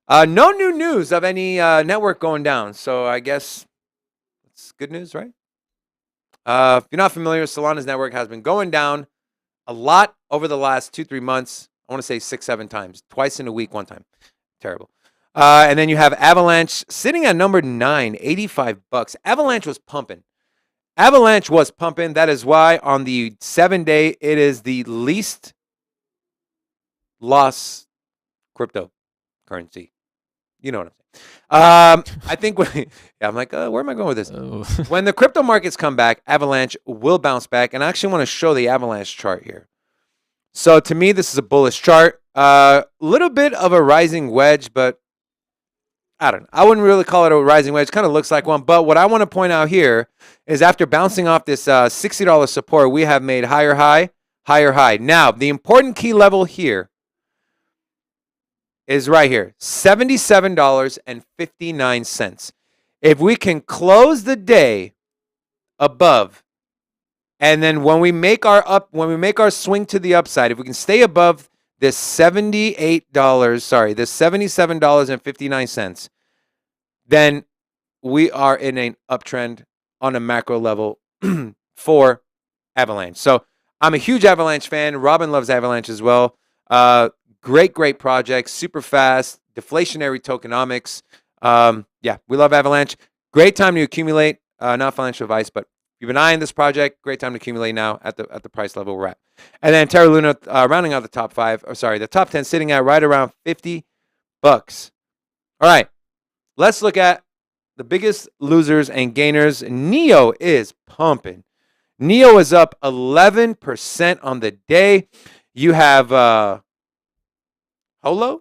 No new news of any network going down. So I guess it's good news, right? If you're not familiar, Solana's network has been going down a lot over the last 2-3 months. I want to say 6-7 times, twice in a week, one time. Terrible. And then you have Avalanche sitting at number 9, $85. Avalanche was pumping. That is why on the 7-day, it is the least loss cryptocurrency. You know what I'm saying. I think I'm like, where am I going with this? Oh. When the crypto markets come back, Avalanche will bounce back. And I actually want to show the Avalanche chart here. So to me, this is a bullish chart. Little bit of a rising wedge, but I don't know. I wouldn't really call it a rising wedge. It kind of looks like one. But what I want to point out here is after bouncing off this $60 support, we have made higher high, higher high. Now, the important key level here is right here, $77.59. If we can close the day above, and then when we make our swing to the upside, if we can stay above this $77.59, then we are in an uptrend on a macro level for Avalanche. So I'm a huge Avalanche fan. Robin loves Avalanche as well. Great project, super fast, deflationary tokenomics. Yeah, we love Avalanche. Great time to accumulate. Not financial advice, but if you've been eyeing this project, great time to accumulate now at the price level we're at. And then Terra Luna rounding out the top 10, sitting at right around $50. All right, let's look at the biggest losers and gainers. Neo is pumping. Neo is up 11% on the day. You have Holo up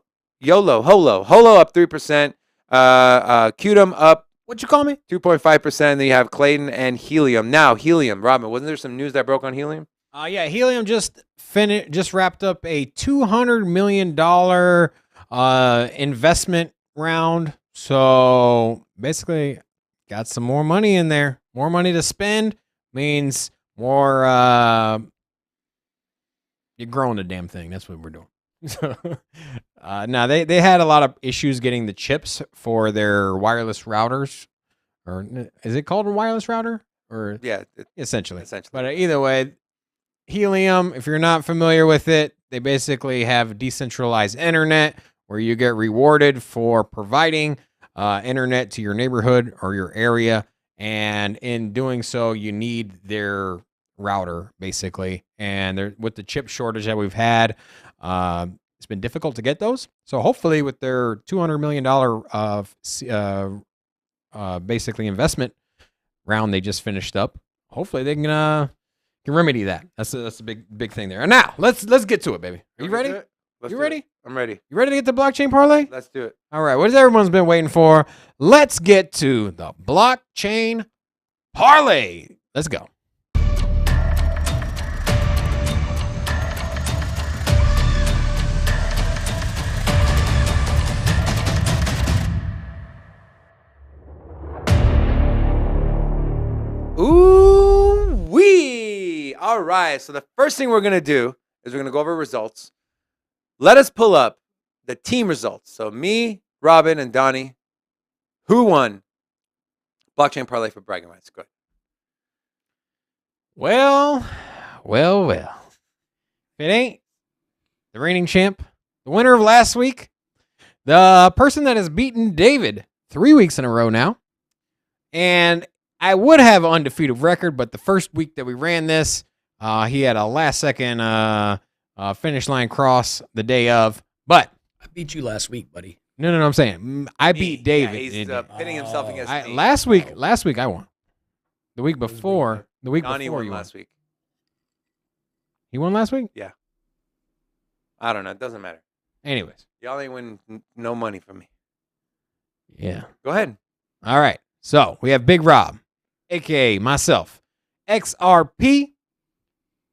3%. Qtum up, What you call me? 2.5%. Then you have Clayton and Helium. Now, Helium, Robin, wasn't there some news that broke on Helium? Yeah, Helium just wrapped up a $200 million investment round. So basically, got some more money in there. More money to spend means more. You're growing the damn thing. That's what we're doing. So, now they had a lot of issues getting the chips for their wireless routers, or is it called a wireless router? Or Yeah, essentially. But either way, Helium, if you're not familiar with it, they basically have decentralized internet where you get rewarded for providing internet to your neighborhood or your area, and in doing so, you need their router basically. And with the chip shortage that we've had, it's been difficult to get those. So hopefully, with their $200 million basically investment round they just finished up, hopefully they can remedy that. That's a big thing there. And now let's get to it, baby. Are you ready? You ready? I'm ready. You ready to get the blockchain parlay? Let's do it. All right. What has everyone's been waiting for? Let's get to the blockchain parlay. Let's go. Ooh-wee. All right. So the first thing we're going to do is we're going to go over results. Let us pull up the team results. So me, Robin, and Donnie, who won blockchain parlay for bragging rights? Good. Well. If it ain't the reigning champ, the winner of last week, the person that has beaten David 3 weeks in a row now, and I would have an undefeated record, but the first week that we ran this, He had a last-second finish line cross the day of, but I beat you last week, buddy. no, I'm saying I beat David. Yeah, he's pitting himself against me. Last week I won. The week before, Donnie before won you last week. He won last week? I don't know. It doesn't matter. Anyways. Y'all ain't win no money from me. Yeah. Go ahead. All right. So we have Big Rob, aka myself. XRP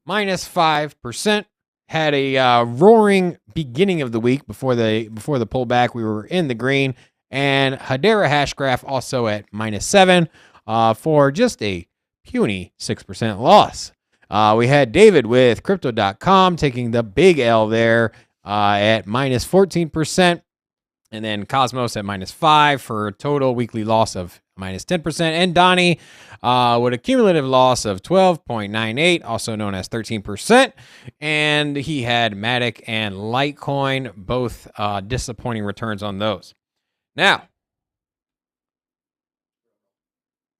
minus 5%. Had a roaring beginning of the week before the pullback. We were in the green. And Hedera Hashgraph also at -7 for just a puny 6% loss. We had David with Crypto.com taking the big L there at -14%. And then Cosmos at -5 for a total weekly loss of -10%. And Donnie with a cumulative loss of 12.98, also known as 13%. And he had Matic and Litecoin, both disappointing returns on those. Now,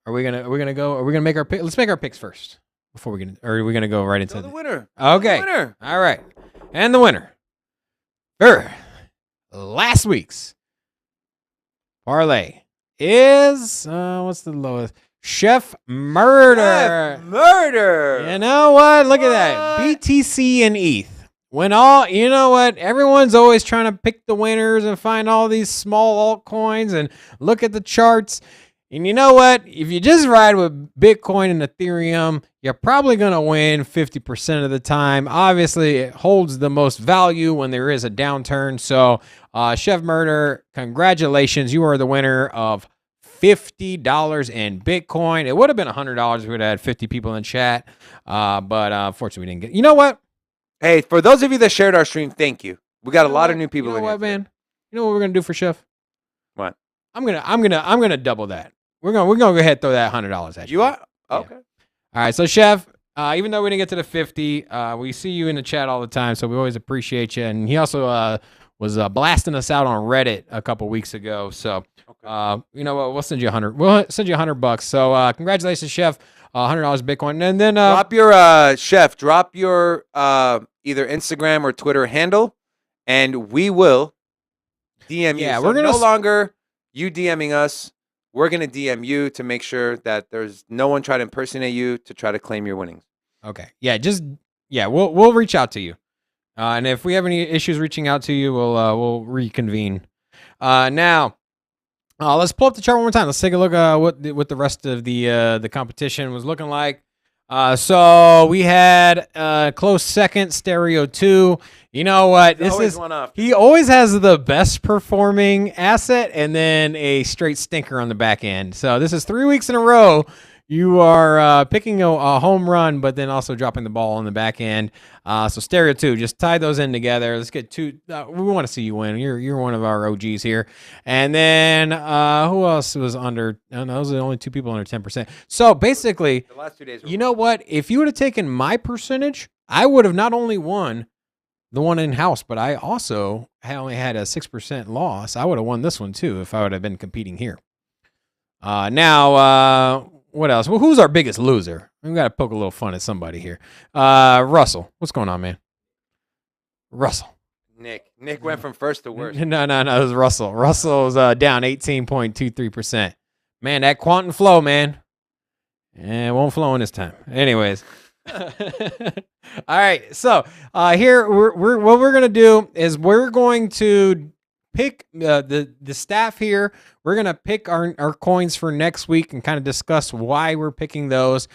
are we gonna make our pick? Let's make our picks first before or are we gonna go right into the winner? Okay. The winner. All right. And the winner. Last week's parlay is what's the lowest? Chef Murder. Chef Murder. You know what? Look at that. BTC and ETH. You know what? Everyone's always trying to pick the winners and find all these small altcoins and look at the charts. And you know what? If you just ride with Bitcoin and Ethereum, you're probably going to win 50% of the time. Obviously, it holds the most value when there is a downturn. So, Chef Murder, congratulations. You are the winner of $50 in Bitcoin. It would have been $100 if we would have had 50 people in chat. But unfortunately, we didn't get. You know what? Hey, for those of you that shared our stream, thank you. We got a lot of new people. You know in what, here. man? You know what we're gonna do for Chef? What? I'm gonna double that. We're gonna go ahead and throw that $100 at you. You are? Yeah. Okay. All right, so Chef, even though we didn't get to the 50, we see you in the chat all the time, so we always appreciate you. And he also was blasting us out on Reddit a couple weeks ago. So, you know what? We'll send you $100. We'll send you $100. So, congratulations, Chef. $100 Bitcoin, and then drop your Chef. Drop your either Instagram or Twitter handle, and we will DM you. Yeah, So we're gonna no longer you DMing us. We're gonna DM you to make sure that there's no one trying to impersonate you to try to claim your winnings. Okay. Yeah, we'll reach out to you. And if we have any issues reaching out to you, we'll reconvene. Now, let's pull up the chart one more time. Let's take a look at what the rest of the competition was looking like. So we had close second, Stereo 2. You know what? He always has the best performing asset and then a straight stinker on the back end. So this is 3 weeks in a row. You are picking a home run, but then also dropping the ball on the back end. So Stereo 2, just tie those in together. Let's get two. We want to see you win. You're one of our OGs here. And then who else was under? No, those are the only two people under 10%. So basically, the last 2 days. You know what? If you would have taken my percentage, I would have not only won the one in house, but I also only had a 6% loss. I would have won this one too if I would have been competing here. Now. What else? Well, who's our biggest loser? We've got to poke a little fun at somebody here. Russell. What's going on, man? Russell. Nick went from first to worst. No. It was Russell. Russell's down 18.23%. Man, that quantum flow, man. It won't flow in this time. Anyways. All right. So here, what we're going to do is we're going to pick the staff here. We're going to pick our coins for next week and kind of discuss why we're picking those,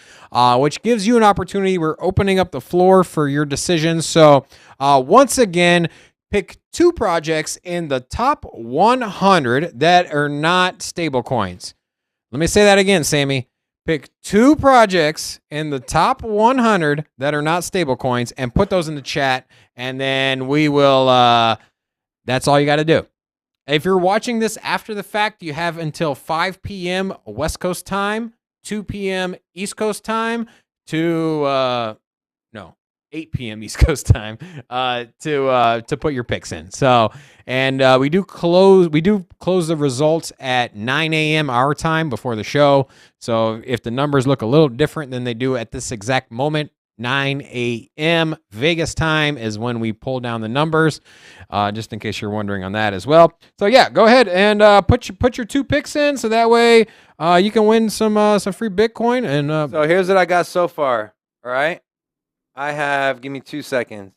which gives you an opportunity. We're opening up the floor for your decisions. So once again, pick 2 projects in the top 100 that are not stable coins. Let me say that again, Sammy. Pick 2 projects in the top 100 that are not stable coins and put those in the chat. And then we will, that's all you got to do. If you're watching this after the fact, you have until 5 p.m. West Coast time, 2 p.m. East Coast time, to 8 p.m. East Coast time to put your picks in. So, and we do close the results at 9 a.m. our time before the show. So if the numbers look a little different than they do at this exact moment, 9 a.m. Vegas time is when we pull down the numbers, just in case you're wondering on that as well. So yeah, go ahead and put your 2 picks in, so that way you can win some free Bitcoin. And so here's what I got so far. All right, I have. Give me 2 seconds.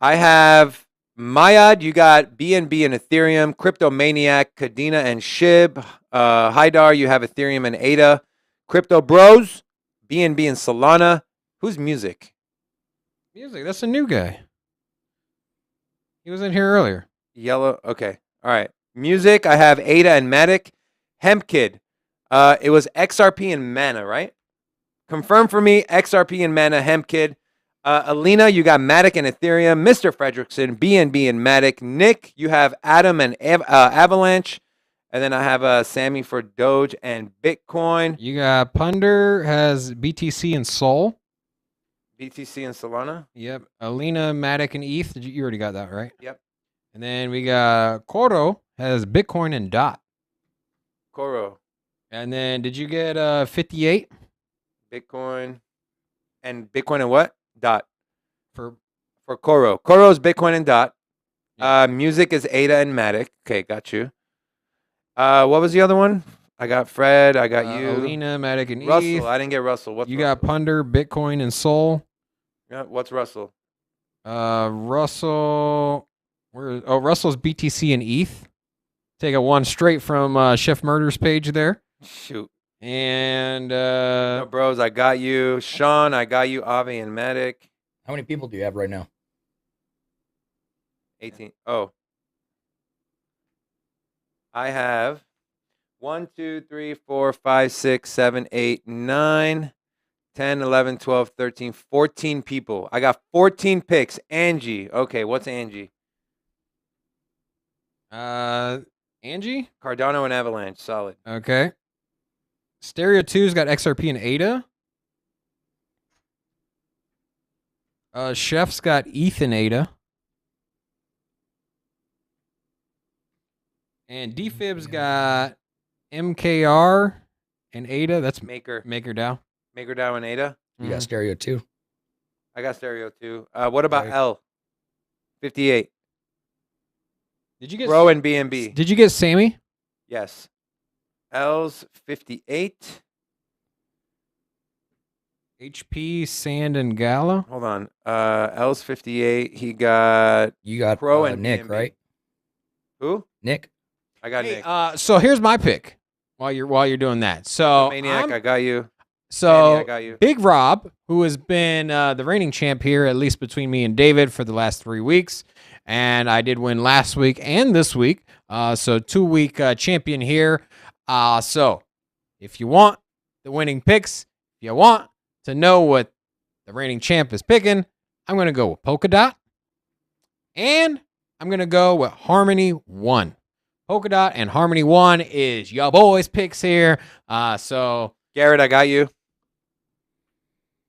I have Mayad. You got BNB and Ethereum. Crypto Maniac, Kadena and Shib. Haidar, you have Ethereum and ADA. Crypto Bros, BNB and Solana. Who's music? Music, that's a new guy. He was in here earlier. Yellow. Okay. All right. Music, I have ADA and Matic. Hempkid. It was XRP and Mana, right? Confirm for me, XRP and Mana, Hempkid. Alina, you got Matic and Ethereum. Mr. Fredrickson, BNB and Matic. Nick, you have Atom and Avalanche. And then I have Sammy for Doge and Bitcoin. You got Punder has BTC and Sol. BTC and Solana. Yep. Alina, Matic, and ETH. You already got that, right? Yep. And then we got Koro has Bitcoin and DOT. Koro. And then did you get 58? Bitcoin. And Bitcoin and what? DOT. For Koro. Koro's Bitcoin and DOT. Yeah. Music is ADA and Matic. Okay, got you. What was the other one? I got Fred. I got you. Alina, Matic, and Russell. ETH. I didn't get Russell. What's you Russell? got Punder, Bitcoin, and Sol. Yeah, what's Russell? Russell. Russell's BTC and ETH. Take a one straight from Chef Murder's page there. Shoot. And No, bros, I got you. Sean, I got you. Avi and Matic. How many people do you have right now? 18. Oh. I have 1, 2, 3, 4, 5, 6, 7, 8, 9, 10, 11, 12, 13, 14 people. I got 14 picks. Angie. Okay, what's Angie? Angie? Cardano and Avalanche. Solid. Okay. Stereo 2's got XRP and ADA. Chef's got ETH and ADA. And DFib's got MKR and ADA. That's Maker DAO. DAO and ADA. You got Stereo too. I got Stereo too. What about Right. L? 58. Did you get Bro and BNB. Did you get Sammy? Yes. L's 58. HP, Sand, and Gala. Hold on. L's 58. He got You got Pro and Nick, BNB. right? who? Nick. I got Hey, Nick. so here's my pick while you're doing that. So Maniac, I got you. Andy, so I got you. Big Rob, who has been the reigning champ here, at least between me and David, for the last 3 weeks. And I did win last week and this week. So 2-week champion here. So if you want the winning picks, if you want to know what the reigning champ is picking, I'm going to go with Polkadot. And I'm going to go with Harmony 1. Polkadot and Harmony 1 is your boys' picks here. So Garrett, I got you.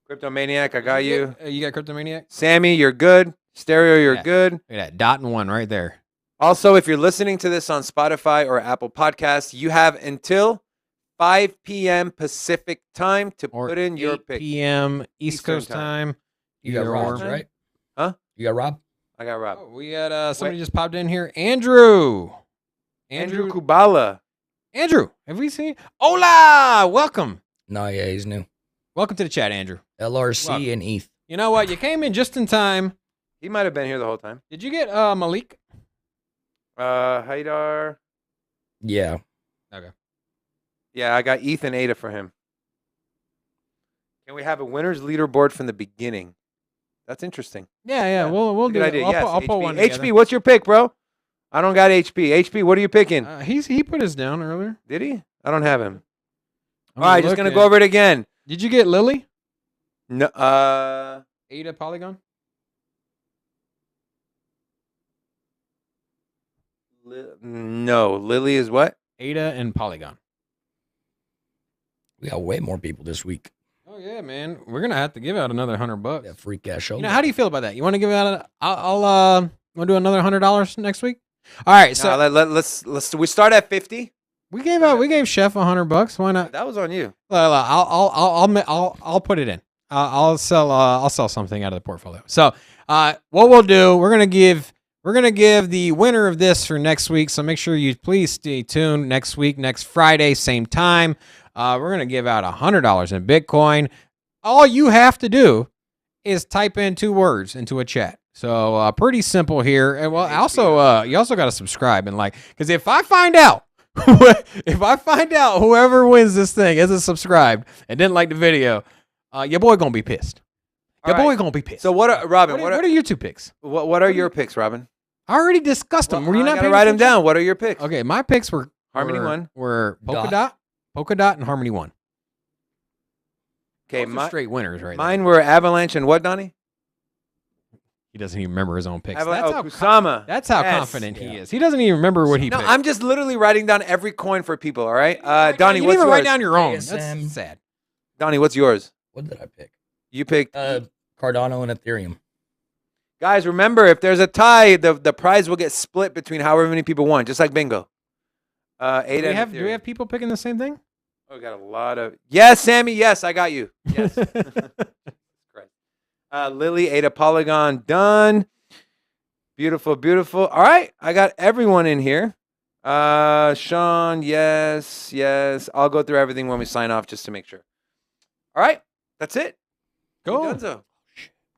Cryptomaniac, I got you. You got Cryptomaniac? Sammy, you're good. Stereo, you're Yeah. good. Look at that. Dot and 1 right there. Also, if you're listening to this on Spotify or Apple Podcasts, you have until 5 p.m. Pacific time to Or put in your 8 pick. p.m. East Eastern Coast time. time. You got Either Rob, or. right? Huh? You got Rob? I got Rob. Oh, we got somebody just popped in here. Andrew. Andrew Kubala. Andrew, have we seen? Hola! Welcome. No, yeah, he's new. Welcome to the chat, Andrew. LRC Welcome. and ETH. You know what? You came in just in time. He might have been here the whole time. Did you get Malik? Haidar. Yeah. Okay. Yeah, I got Ethan Ada for him. Can we have a winner's leaderboard from the beginning? That's interesting. Yeah. Yeah. We'll do Good it. idea. I'll Yes, put HP. one HP, together. what's your pick, bro? I don't got HP. HP, what are you picking? He put his down earlier. Did he? I don't have him. I'm All right, just gonna looking. go over it again. Did you get Lily? No, Ada Polygon? no. Lily is what? Ada and Polygon. We got way more people this week. Oh yeah, man. We're gonna have to give out another $100. That free cash show. You know, how do you feel about that? You want to give out? I'll want to do another $100 next week. All right, so No, let's. We start at 50. we gave Chef $100. Why not? That was on you. I'll put it in. I'll sell something out of the portfolio. So what we'll do, we're gonna give the winner of this for next week. So make sure you please stay tuned next week, next Friday, same time. We're gonna give out $100 in Bitcoin. All you have to do is type in 2 words into a chat. So pretty simple here. And well, also you also got to subscribe and like, because if I find out whoever wins this thing isn't subscribed and didn't like the video, your boy gonna be pissed. Your boy gonna be pissed. So what are Robin? What are your 2 picks? What are your picks, Robin? I already discussed them. Were you not gonna write them down? What are your picks? Okay, my picks were Harmony 1. Were Polka Dot, and Harmony 1. Okay, Those are straight winners right mine were Avalanche and what, Donnie? He doesn't even remember his own picks. Kusama. That's how confident he is. He doesn't even remember what he picked. No, I'm just literally writing down every coin for people, all right? Donnie, you what's didn't even yours? write down your own. ASM. That's sad. Donnie, what's yours? What did I pick? You picked... Cardano and Ethereum. Guys, remember, if there's a tie, the prize will get split between however many people won, just like bingo. Do we have people picking the same thing? Oh, we got a lot of... Yes, Sammy, yes, I got you. Yes. Lily, Ada Polygon, done. Beautiful, beautiful. All right, I got everyone in here. Sean, yes. I'll go through everything when we sign off just to make sure. All right, that's it. Go. Dunzo.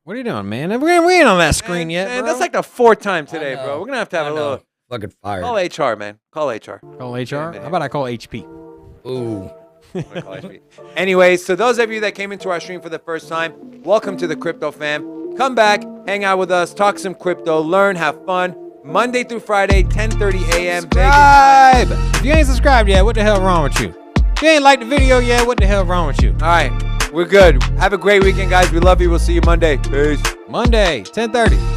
What are you doing, man? We ain't on that screen yet, man, bro. that's like the 4th time today, bro. We're going to have a little... Fucking fire. Call HR, man. Call HR. Call HR? How about I call HP? Ooh. Anyways, so those of you that came into our stream for the first time, welcome to the Crypto Fam. Come back, hang out with us, talk some crypto, learn, have fun. Monday through Friday, 10:30 a.m. Subscribe! If you ain't subscribed yet, what the hell wrong with you? If you ain't liked the video yet, what the hell wrong with you? All right, we're good. Have a great weekend, guys. We love you. We'll see you Monday. Peace. Monday, 10:30.